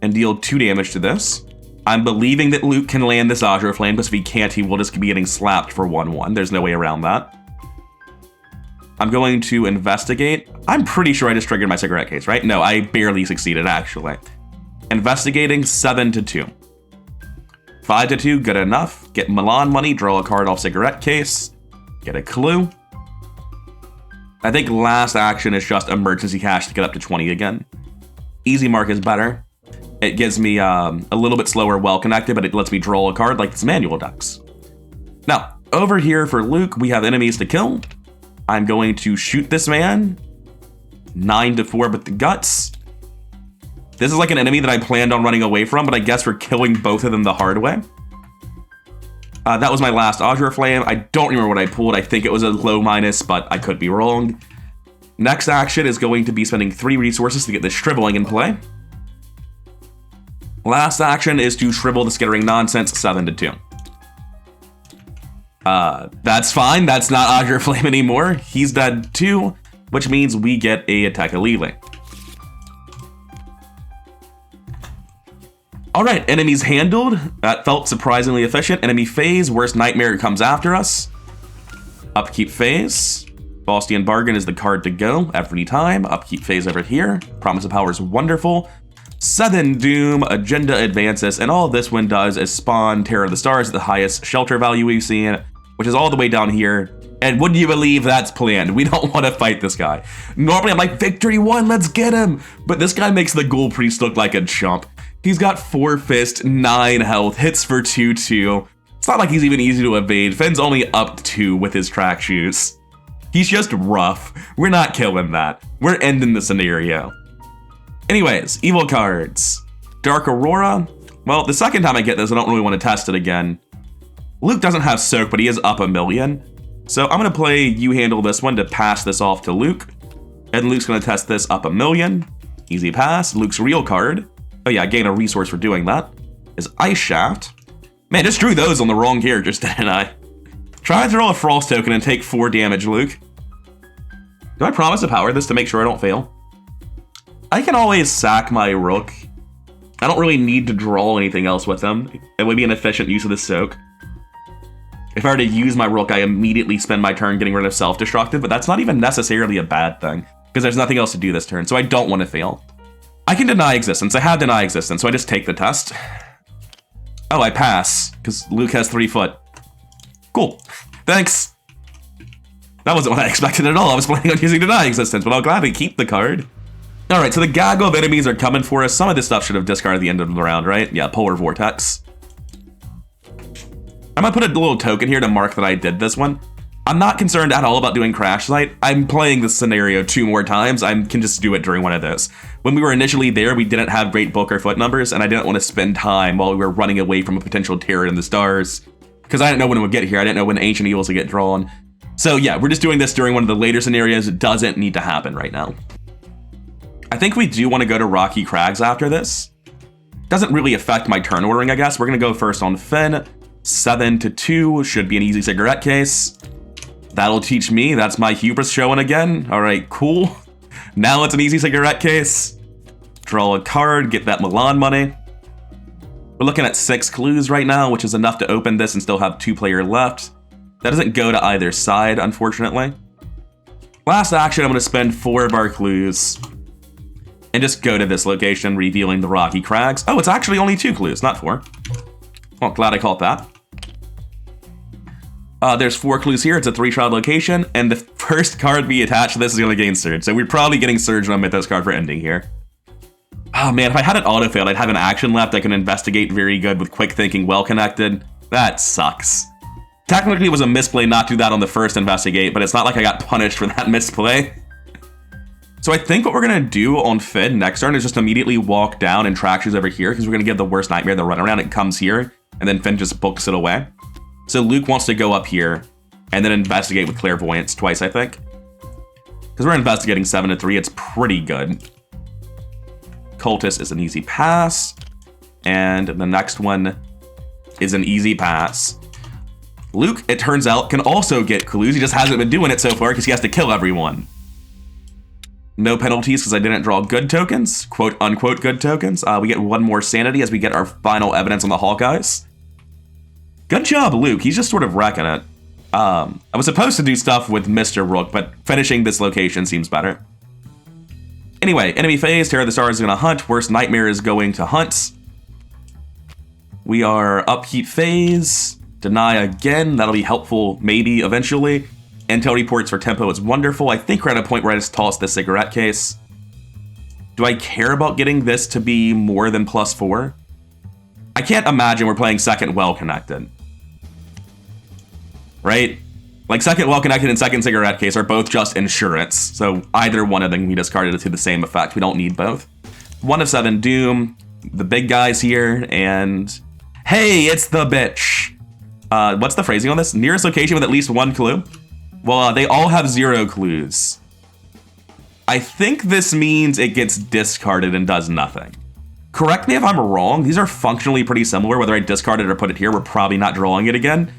and deal 2 damage to this. I'm believing that Luke can land this Azure Flame, because if he can't, he will just be getting slapped for 1/1. There's no way around that. I'm going to investigate. I'm pretty sure I just triggered my cigarette case, right? No, I barely succeeded, actually. Investigating 7 to 2. 5 to 2, good enough. Get Milan money, draw a card off cigarette case, get a clue. I think last action is just emergency cash to get up to 20 again. Easy mark is better. It gives me a little bit slower well-connected, but it lets me draw a card like this manual decks. Now, over here for Luke, we have enemies to kill. I'm going to shoot this man. 9 to 4 with the guts. This is like an enemy that I planned on running away from, but I guess we're killing both of them the hard way. That was my last Azure Flame. I don't remember what I pulled. I think it was a low minus, but I could be wrong. Next action is going to be spending 3 resources to get this Shriveling in play. Last action is to Shrivel the Skittering Nonsense 7 to 2. That's fine. That's not Azure Flame anymore. He's dead too, which means we get a Attack-a-Lele. Alright, enemies handled. That felt surprisingly efficient. Enemy phase, Worst Nightmare comes after us. Upkeep phase. Faustian Bargain is the card to go every time. Upkeep phase over here. Promise of Power is wonderful. 7 Doom, Agenda advances, and all this one does is spawn Terror of the Stars at the highest shelter value we've seen, which is all the way down here. And wouldn't you believe that's planned? We don't want to fight this guy. Normally I'm like, victory 1, let's get him! But this guy makes the Ghoul Priest look like a chump. He's got 4 fist, 9 health, hits for 2/2. It's not like he's even easy to evade. Fenn's only up 2 with his track shoes. He's just rough. We're not killing that. We're ending the scenario. Anyways, evil cards. Dark Aurora. Well, the second time I get this, I don't really want to test it again. Luke doesn't have Soak, but he is up 1,000,000. So I'm going to play You Handle this one to pass this off to Luke. And Luke's going to test this up 1,000,000. Easy pass. Luke's real card. Oh yeah, I gain a resource for doing that. Is Ice Shaft. Man, just drew those on the wrong characters, didn't I? Try to throw a Frost token and take 4 damage, Luke. Do I promise to power this to make sure I don't fail? I can always sack my Rook. I don't really need to draw anything else with them. It would be an efficient use of the Soak. If I were to use my Rook, I immediately spend my turn getting rid of Self-Destructive, but that's not even necessarily a bad thing, because there's nothing else to do this turn, so I don't want to fail. I can deny existence. I have deny existence, so I just take the test. Oh, I pass, because Luke has 3 foot. Cool. Thanks. That wasn't what I expected at all. I was planning on using deny existence, but I'll gladly keep the card. Alright, so the gaggle of enemies are coming for us. Some of this stuff should have discarded at the end of the round, right? Yeah, Polar Vortex. I'm gonna put a little token here to mark that I did this one. I'm not concerned at all about doing Crash Site. I'm playing this scenario 2 more times. I can just do it during one of those. When we were initially there, we didn't have great book or foot numbers, and I didn't want to spend time while we were running away from a potential Terror in the Stars, because I didn't know when it would get here. I didn't know when Ancient Evils would get drawn. So yeah, we're just doing this during one of the later scenarios. It doesn't need to happen right now. I think we do want to go to Rocky Crags after this. Doesn't really affect my turn ordering, I guess. We're going to go first on Fenn. 7 to 2 should be an easy cigarette case. That'll teach me. That's my hubris showing again. All right, cool. Now it's an easy cigarette case. Draw a card, get that Milan money. We're looking at 6 clues right now, which is enough to open this and still have 2 player left. That doesn't go to either side, unfortunately. Last action, I'm going to spend 4 of our clues and just go to this location, revealing the Rocky Crags. Oh, it's actually only 2 clues, not 4. Well, glad I caught that. There's 4 clues here. It's a 3-shroud location, and the first card we attach to this is going to gain Surge. So we're probably getting Surge on Mythos card for ending here. Oh man, if I had it auto-failed, I'd have an action left. I can investigate very good with quick thinking, well-connected. That sucks. Technically, it was a misplay not to do that on the first investigate, but it's not like I got punished for that misplay. So I think what we're going to do on Finn next turn is just immediately walk down and track shoes over here, because we're going to give the worst nightmare the run around. It comes here, and then Finn just books it away. So Luke wants to go up here and then investigate with clairvoyance twice, I think. Because we're investigating 7 to 3. It's pretty good. Cultist is an easy pass. And the next one is an easy pass. Luke, it turns out, can also get clues. He just hasn't been doing it so far because he has to kill everyone. No penalties because I didn't draw good tokens, quote unquote good tokens. We get 1 more sanity as we get our final evidence on the Hawkeyes. Good job, Luke. He's just sort of wrecking it. I was supposed to do stuff with Mr. Rook, but finishing this location seems better. Anyway, enemy phase, Terror of the Stars is going to hunt. Worst nightmare is going to hunt. We are upkeep phase. Deny again. That'll be helpful maybe eventually. Intel reports for tempo is wonderful. I think we're at a point where I just toss the cigarette case. Do I care about getting this to be more than +4? I can't imagine we're playing second well connected. Right? Like second well connected and second cigarette case are both just insurance. So either one of them can be discarded to the same effect. We don't need both. 1 of 7 Doom. The big guys here. And hey, it's the bitch. What's the phrasing on this? Nearest location with at least 1 clue. Well, they all have 0 clues. I think this means it gets discarded and does nothing. Correct me if I'm wrong. These are functionally pretty similar. Whether I discard it or put it here, we're probably not drawing it again.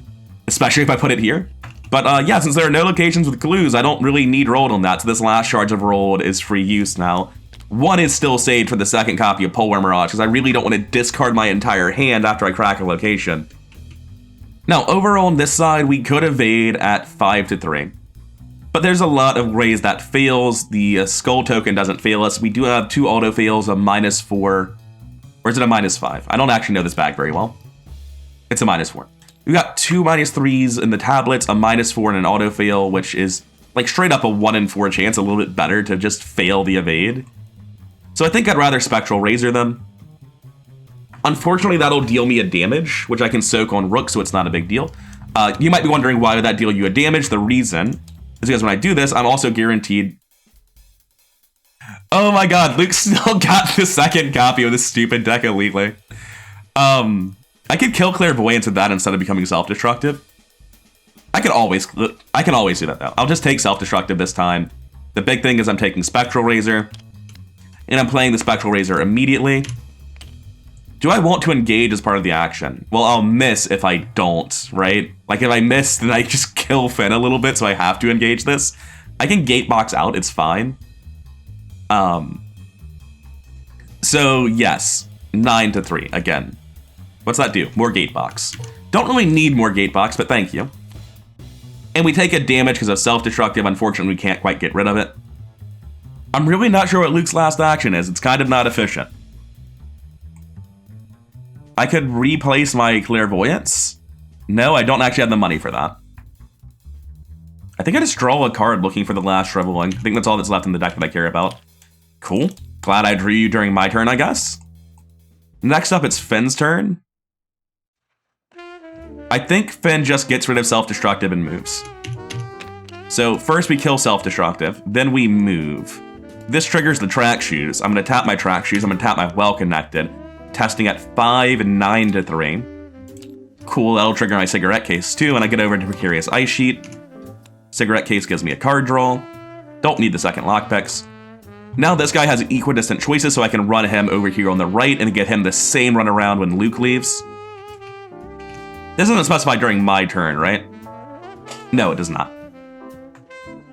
Especially if I put it here. But yeah, since there are no locations with clues, I don't really need rolled on that. So this last charge of rolled is free use now. 1 is still saved for the second copy of Polar Mirage, because I really don't want to discard my entire hand after I crack a location. Now, overall on this side, we could evade at 5 to 3. But there's a lot of ways that fails. The skull token doesn't fail us. We do have 2 auto fails, a -4. Or is it a -5? I don't actually know this bag very well. It's a -4. We got 2 -3s in the tablets, a -4 and an auto fail, which is like straight up a 1 in 4 chance, a little bit better to just fail the evade. So I think I'd rather Spectral Razor them. Unfortunately, that'll deal me a damage, which I can soak on Rook, so it's not a big deal. You might be wondering, why would that deal you a damage? The reason is because when I do this, I'm also guaranteed... Oh my god, Luke still got the second copy of this stupid deck elitely. I could kill Clairvoyance with that instead of becoming self-destructive. I can always do that, though. I'll just take self-destructive this time. The big thing is I'm taking Spectral Razor, and I'm playing the Spectral Razor immediately. Do I want to engage as part of the action? Well, I'll miss if I don't, right? Like, if I miss, then I just kill Finn a little bit, so I have to engage this. I can gatebox out, it's fine. So, yes, 9 to 3, again. What's that do? More gatebox. Don't really need more gatebox, but thank you. And we take a damage because of self-destructive. Unfortunately, we can't quite get rid of it. I'm really not sure what Luke's last action is. It's kind of not efficient. I could replace my Clairvoyance. No, I don't actually have the money for that. I think I just draw a card looking for the last Shriveling. I think that's all that's left in the deck that I care about. Cool. Glad I drew you during my turn, I guess. Next up, it's Finn's turn. I think Finn just gets rid of self-destructive and moves. So first we kill self-destructive, then we move. This triggers the track shoes. I'm going to tap my track shoes. I'm going to tap my well-connected. Testing at 5 and 9 to 3. Cool, that'll trigger my cigarette case too, and I get over to Precarious Ice Sheet. Cigarette case gives me a card draw. Don't need the second lockpicks. Now this guy has equidistant choices, so I can run him over here on the right and get him the same run around when Luke leaves. This doesn't specify during my turn, right? No, it does not.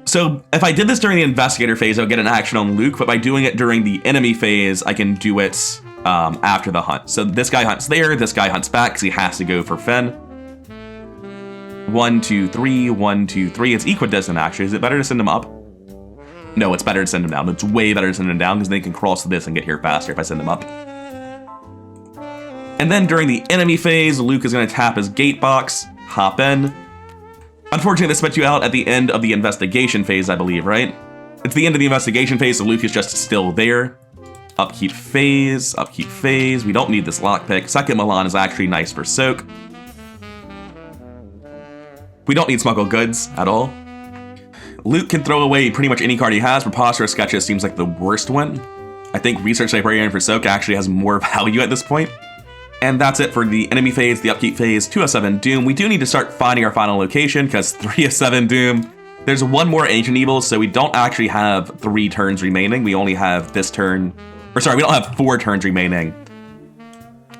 So if I did this during the investigator phase, I would get an action on Luke, but by doing it during the enemy phase, I can do it after the hunt. So this guy hunts there, this guy hunts back because he has to go for Finn. 1, 2, 3, 1, 2, 3. It's equidistant actually. Is it better to send him up? No, it's better to send him down. It's way better to send him down because they can cross this and get here faster if I send him up. And then during the enemy phase, Luke is going to tap his gate box, hop in. Unfortunately, this puts you out at the end of the investigation phase, I believe, right? It's the end of the investigation phase, so Luke is just still there. Upkeep phase, upkeep phase. We don't need this lockpick. Second Milan is actually nice for soak. We don't need smuggle goods at all. Luke can throw away pretty much any card he has. Preposterous Sketches seems like the worst one. I think Research Librarian for Soak actually has more value at this point. And that's it for the enemy phase, the upkeep phase, 2 of 7 Doom. We do need to start finding our final location because 3 of 7 Doom. There's one more Ancient Evil, so we don't actually have 3 turns remaining. We only have this turn, or sorry, we don't have 4 turns remaining.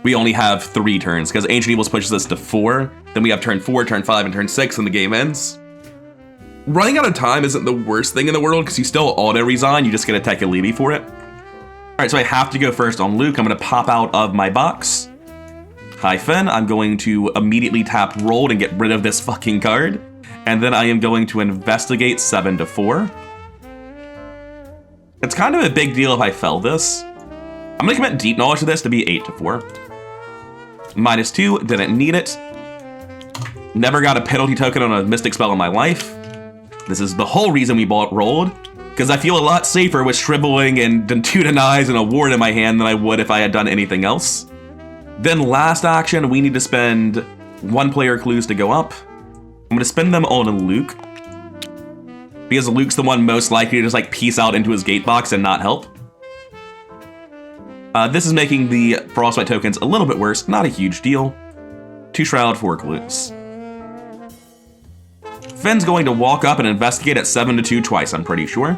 We only have 3 turns because Ancient Evils pushes us to 4. Then we have turn 4, turn 5, and turn 6, and the game ends. Running out of time isn't the worst thing in the world because you still auto-resign, you just get a Tekelili for it. All right, so I have to go first on Luke. I'm gonna pop out of my box. Hi, Finn. I'm going to immediately tap Rolled and get rid of this fucking card. And then I am going to investigate 7 to 4. It's kind of a big deal if I fell this. I'm gonna commit Deep Knowledge to this to be 8 to 4. -2, didn't need it. Never got a penalty token on a Mystic spell in my life. This is the whole reason we bought Rolled, because I feel a lot safer with Shriveling and 2 Denies and a Ward in my hand than I would if I had done anything else. Then last action, we need to spend 1 player clues to go up. I'm gonna spend them on Luke, because Luke's the one most likely to just like peace out into his gate box and not help. This is making the Frostbite tokens a little bit worse, not a huge deal. 2 Shroud, 4 clues. Finn's going to walk up and investigate at 7 to 2 twice, I'm pretty sure.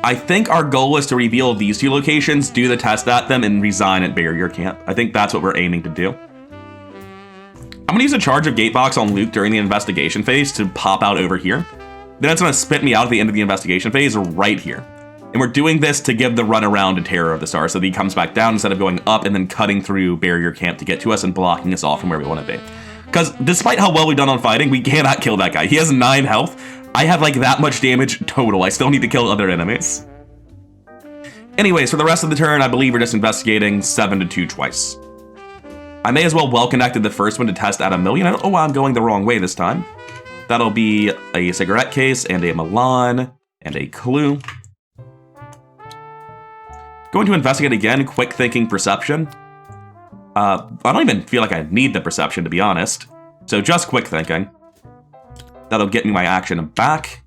I think our goal is to reveal these 2 locations, do the test at them, and resign at Barrier Camp. I think that's what we're aiming to do. I'm gonna use a Charge of Gatebox on Luke during the investigation phase to pop out over here. Then it's gonna spit me out at the end of the investigation phase right here. And we're doing this to give the run around to Terror of the Stars so that he comes back down instead of going up and then cutting through Barrier Camp to get to us and blocking us off from where we wanna be. Because despite how well we've done on fighting, we cannot kill that guy. He has 9 health. I have like that much damage total. I still need to kill other enemies. Anyways, for the rest of the turn, I believe we're just investigating 7 to 2 twice. I may as well connected the first one to test at 1,000,000. I don't know why I'm going the wrong way this time. That'll be a cigarette case and a Milan and a clue. Going to investigate again, quick thinking perception. I don't even feel like I need the perception, to be honest. So just quick thinking. That'll get me my action back.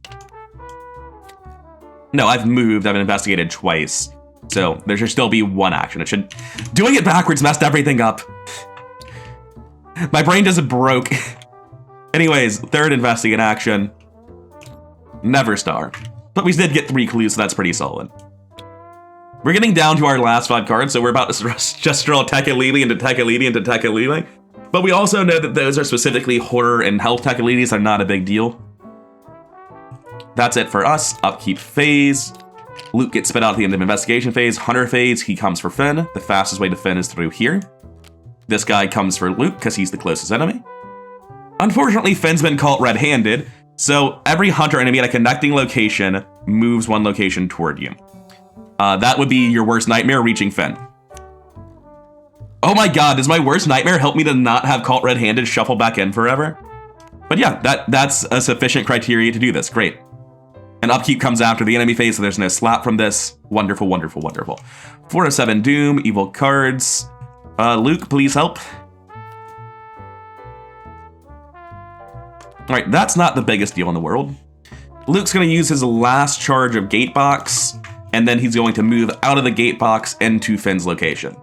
No, I've moved, I've investigated twice. So there should still be 1 action. It should, doing it backwards messed everything up. My brain just broke. Anyways, 3rd investigate action. Never star. But we did get 3 clues, so that's pretty solid. We're getting down to our last 5 cards, so we're about to just draw Tekelili into Tekelili into Tekelili. But we also know that those are specifically horror and health Tekelilis are not a big deal. That's it for us. Upkeep phase. Luke gets spit out at the end of investigation phase. Hunter phase, he comes for Finn. The fastest way to Finn is through here. This guy comes for Luke because he's the closest enemy. Unfortunately, Finn's been caught red-handed, so every hunter enemy at a connecting location moves 1 location toward you. That would be your worst nightmare, reaching Finn. Oh my god, does my worst nightmare help me to not have caught red-handed shuffle back in forever? But yeah, that's a sufficient criteria to do this. Great. And upkeep comes after the enemy phase, so there's no slap from this. Wonderful, wonderful, wonderful. 4 of 7 Doom, evil cards. Luke, please help. All right, that's not the biggest deal in the world. Luke's gonna use his last charge of Gatebox, and then he's going to move out of the Gatebox into Finn's location.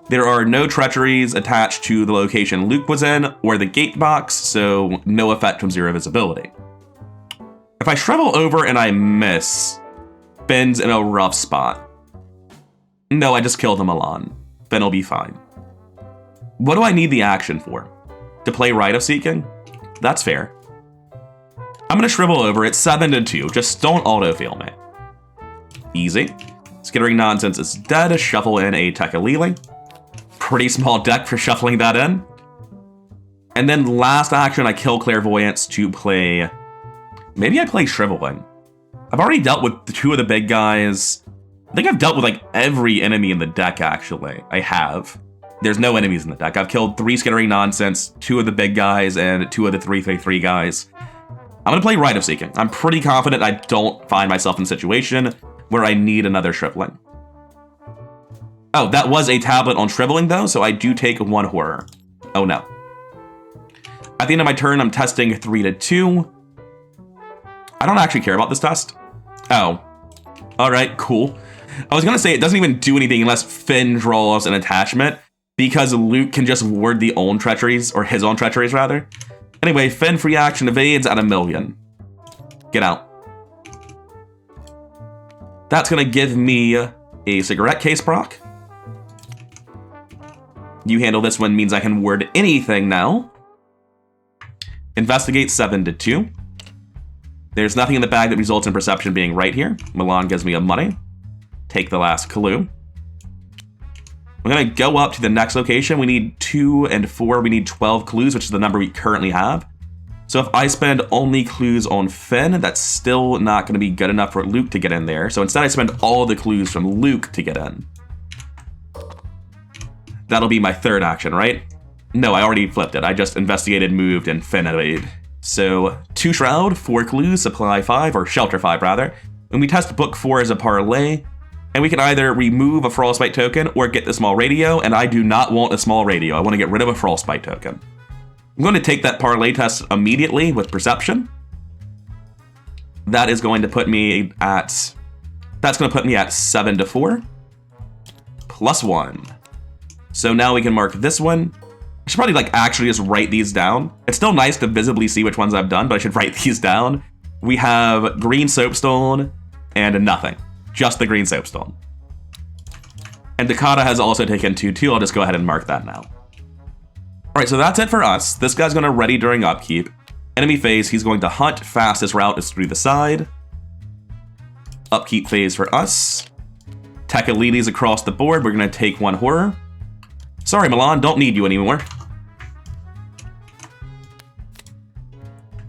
There are no treacheries attached to the location Luke was in or the Gatebox, so no effect from 0 visibility. If I shrivel over and I miss, Finn's in a rough spot. No, I just killed a Milan. Finn will be fine. What do I need the action for? To play Rite of Seeking? That's fair. I'm gonna shrivel over. It's 7 to 2. Just don't auto-fail me. Easy. Skittering Nonsense is dead. Shuffle in a Tekelili. Pretty small deck for shuffling that in. And then last action, I kill Clairvoyance to play... Maybe I play Shriveling. I've already dealt with 2 of the big guys. I think I've dealt with like every enemy in the deck, actually. I have. There's no enemies in the deck. I've killed 3 Skittering Nonsense, 2 of the big guys, and 2 of the 3/3 guys. I'm gonna play Rite of Seeking. I'm pretty confident I don't find myself in a situation where I need another Shriveling. Oh, that was a tablet on Shriveling though, so I do take 1 horror. Oh no. At the end of my turn, I'm testing 3 to 2. I don't actually care about this test. Oh. Alright, cool. I was gonna say it doesn't even do anything unless Finn draws an attachment, because Luke can just ward the own treacheries, or his own treacheries rather. Anyway, Finn free action evades at 1,000,000. Get out. That's gonna give me a cigarette case proc. You handle this one means I can ward anything now. Investigate 7-2. There's nothing in the bag that results in perception being right here. Milan gives me a money. Take the last clue. I'm gonna go up to the next location. We need 2 and 4. We need 12 clues, which is the number we currently have. So if I spend only clues on Finn, that's still not gonna be good enough for Luke to get in there. So instead I spend all the clues from Luke to get in. That'll be my third action, right? No, I already flipped it. I just investigated, moved, and Finn evade. So 2 Shroud, 4 clues, supply 5, or shelter 5 rather. And we test book 4 as a parlay. And we can either remove a Frostbite token or get the small radio, and I do not want a small radio. I want to get rid of a Frostbite token. I'm going to take that parlay test immediately with perception. That is going to put me at... That's going to put me at 7-4. +1. So now we can mark this one. I should probably like actually just write these down. It's still nice to visibly see which ones I've done, but I should write these down. We have green soapstone and nothing. Just the green soapstone. And Dakota has also taken 2-2. I'll just go ahead and mark that now. Alright, so that's it for us. This guy's going to ready during upkeep. Enemy phase, he's going to hunt. Fastest route is through the side. Upkeep phase for us. Tekalides across the board. We're going to take 1 horror. Sorry, Milan, don't need you anymore.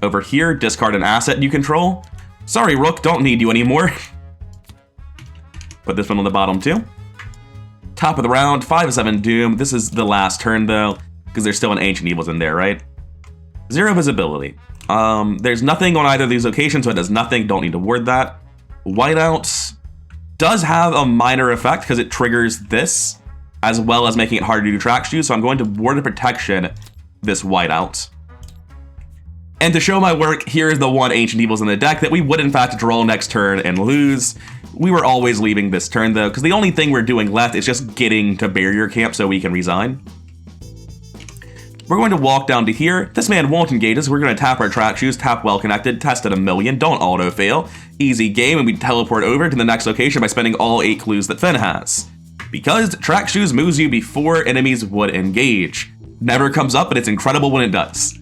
Over here, discard an asset you control. Sorry, Rook, don't need you anymore. Put this one on the bottom too. Top of the round, 5-7 Doom. This is the last turn though, because there's still an Ancient Evils in there, right? 0 visibility. There's nothing on either of these locations, so it does nothing. Don't need to ward that. Whiteout does have a minor effect because it triggers this, as well as making it harder to do track shoes. So I'm going to ward of protection this whiteout. And to show my work, here is the 1 Ancient Evils in the deck that we would in fact draw next turn and lose. We were always leaving this turn though, because the only thing we're doing left is just getting to Barrier Camp so we can resign. We're going to walk down to here. This man won't engage us. We're going to tap our track shoes, tap well connected, test at 1,000,000, don't auto fail. Easy game, and we teleport over to the next location by spending all 8 clues that Finn has. Because track shoes moves you before enemies would engage. Never comes up, but it's incredible when it does.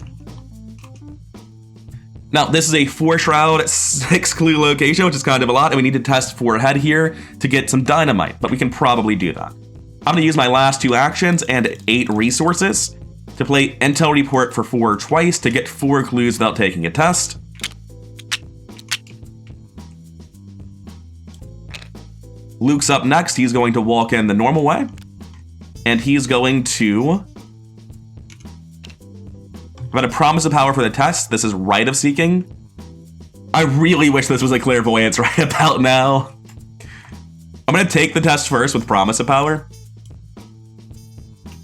Now, this is a 4 Shroud, 6 clue location, which is kind of a lot, and we need to test 4 head here to get some dynamite, but we can probably do that. I'm gonna use my last 2 actions and 8 resources to play Intel Report for 4 twice to get 4 clues without taking a test. Luke's up next. He's going to walk in the normal way, and he's going to... I'm going to promise a power for the test. This is Rite of Seeking. I really wish this was a clairvoyance right about now. I'm going to take the test first with promise of power.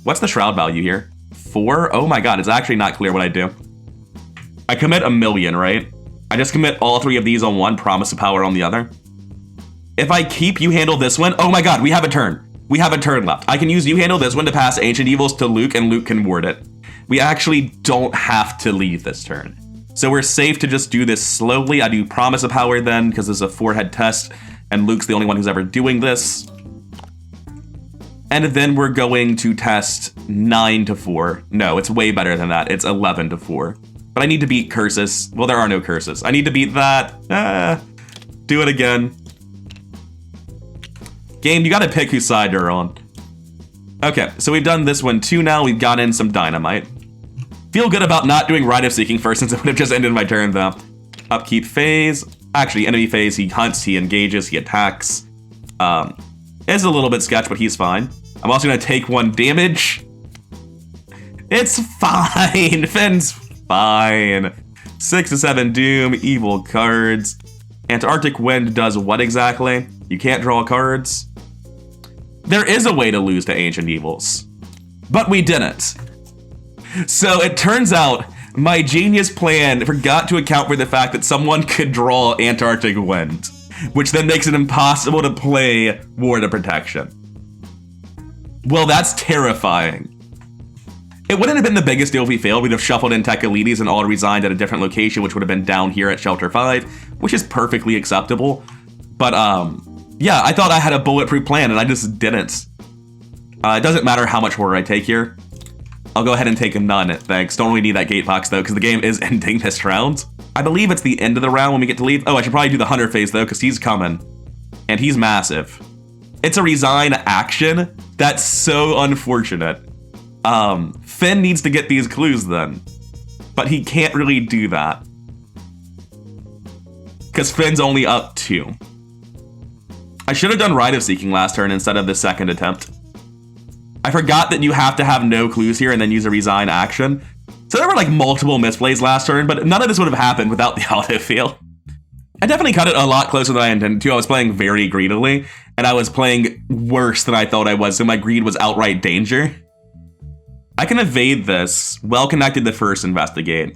What's the shroud value here? 4? Oh my god, it's actually not clear what I do. I commit 1,000,000, right? I just commit all 3 of these on one, promise of power on the other. If I keep you handle this one, oh my god, we have a turn. We have a turn left. I can use you handle this one to pass Ancient Evils to Luke, and Luke can ward it. We actually don't have to leave this turn. So we're safe to just do this slowly. I do promise of power then, because this is a 4-head test, and Luke's the only one who's ever doing this. And then we're going to test 9-4. No, it's way better than that. It's 11-4. But I need to beat curses. Well, there are no curses. I need to beat that. Do it again. Game, you gotta pick whose side you're on. Okay, so we've done this one too now. We've got in some dynamite. Feel good about not doing Rite of Seeking first, since it would have just ended my turn though. Upkeep phase. Actually, enemy phase, he hunts, he engages, he attacks. It's a little bit sketch, but he's fine. I'm also gonna take 1 damage. It's fine, Finn's fine. 6-7 Doom, evil cards. Antarctic Wind does what exactly? You can't draw cards. There is a way to lose to Ancient Evils, but we didn't. So it turns out My genius plan forgot to account for the fact that someone could draw Antarctic Wind, which then makes it impossible to play Ward of Protection. Well, that's terrifying. It wouldn't have been the biggest deal if we failed. We'd have shuffled in Tekalides and all resigned at a different location, which would have been down here at Shelter 5, which is perfectly acceptable. But, yeah, I thought I had a bulletproof plan, and I just didn't. It doesn't matter how much horror I take here. I'll go ahead and take a none, thanks. Don't really need that gate box, though, because the game is ending this round. I believe it's the end of the round when we get to leave. Oh, I should probably do the Hunter phase, though, because he's coming. And he's massive. It's a resign action. That's so unfortunate. Finn needs to get these clues, then. But he can't really do that. Because Finn's only up 2. I should have done Rite of Seeking last turn instead of the second attempt. I forgot that you have to have no clues here and then use a resign action. So there were like multiple misplays last turn, but none of this would have happened without the autofill. I definitely cut it a lot closer than I intended to. I was playing very greedily, and I was playing worse than I thought I was, so my greed was outright danger. I can evade this. Well connected the first investigate.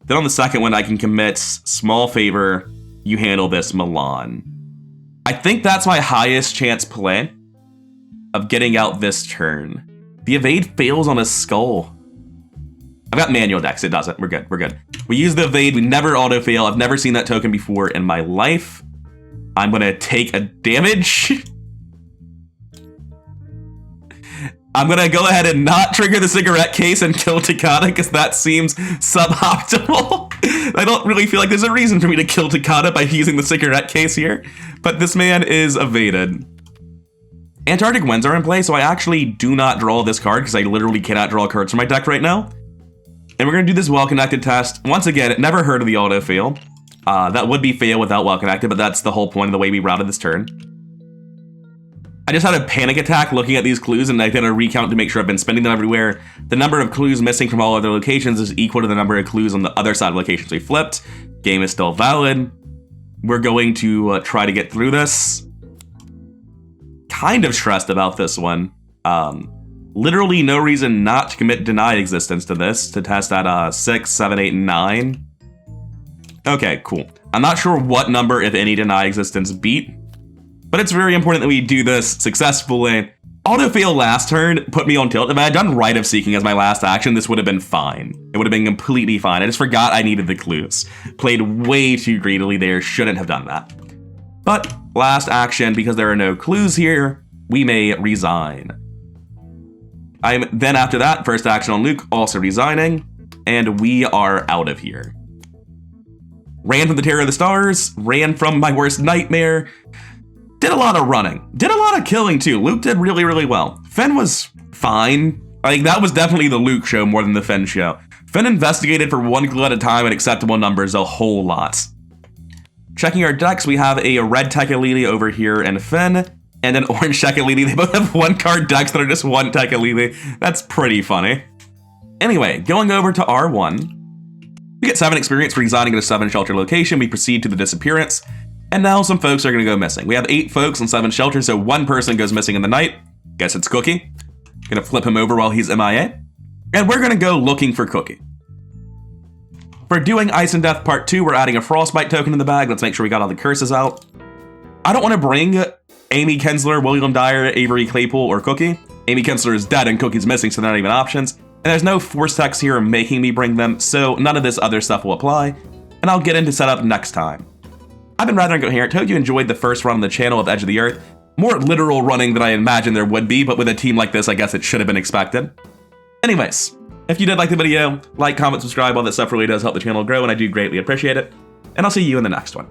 Then on the second one, I can commit small favor. You handle this, Milan. I think that's my highest chance play of getting out this turn. The evade fails on a skull. I've got manual decks, it doesn't. We're good, we're good. We use the evade, we never auto fail. I've never seen that token before in my life. I'm gonna take a damage. I'm gonna go ahead and not trigger the cigarette case and kill Takata because that seems suboptimal. I don't really feel like there's a reason for me to kill Takata by using the cigarette case here, but this man is evaded. Antarctic Winds are in play, so I actually do not draw this card because I literally cannot draw cards from my deck right now. And we're gonna do this well-connected test. Once again, never heard of the auto-fail. That would be fail without well-connected, but that's the whole point of the way we routed this turn. I just had a panic attack looking at these clues, and I did a recount to make sure I've been spending them everywhere. The number of clues missing from all other locations is equal to the number of clues on the other side of locations we flipped. Game is still valid. We're going to try to get through this. Kind of stressed about this one. Literally no reason not to commit denied existence to this, to test at 6, 7, 8, and 9. Okay, cool. I'm not sure what number, if any, deny existence beat, but it's very important that we do this successfully. Auto-fail last turn put me on tilt. If I had done Rite of Seeking as my last action, this would have been fine. It would have been completely fine. I just forgot I needed the clues. Played way too greedily there, shouldn't have done that. But last action, because there are no clues here, we may resign. Then after that, first action on Luke, also resigning, and we are out of here. Ran from the Terror of the Stars, ran from my worst nightmare, did a lot of running, did a lot of killing too. Luke did really, really well. Finn was fine. Like, that was definitely the Luke show more than the Finn show. Finn investigated for one clue at a time at acceptable numbers a whole lot. Checking our decks, we have a red Tekalili over here and Finn, and an orange Tekalili. They both have one card decks that are just one Tekalili. That's pretty funny. Anyway, going over to R1. We get 7 experience for resigning at a 7 shelter location. We proceed to the disappearance. And now some folks are going to go missing. We have 8 folks on 7 shelters, so 1 person goes missing in the night. Guess it's Cookie. Gonna flip him over while he's MIA. And we're going to go looking for Cookie. For doing Ice and Death Part 2, we're adding a Frostbite token in the bag. Let's make sure we got all the curses out. I don't want to bring Amy Kinsler, William Dyer, Avery Claypool, or Cookie. Amy Kinsler is dead and Cookie's missing, so they're not even options. And there's no force text here making me bring them, so none of this other stuff will apply. And I'll get into setup next time. I've been rather incoherent. Hope you enjoyed the first run on the channel of Edge of the Earth. More literal running than I imagined there would be, but with a team like this, I guess it should have been expected. Anyways, if you did like the video, like, comment, subscribe, all that stuff really does help the channel grow, and I do greatly appreciate it. And I'll see you in the next one.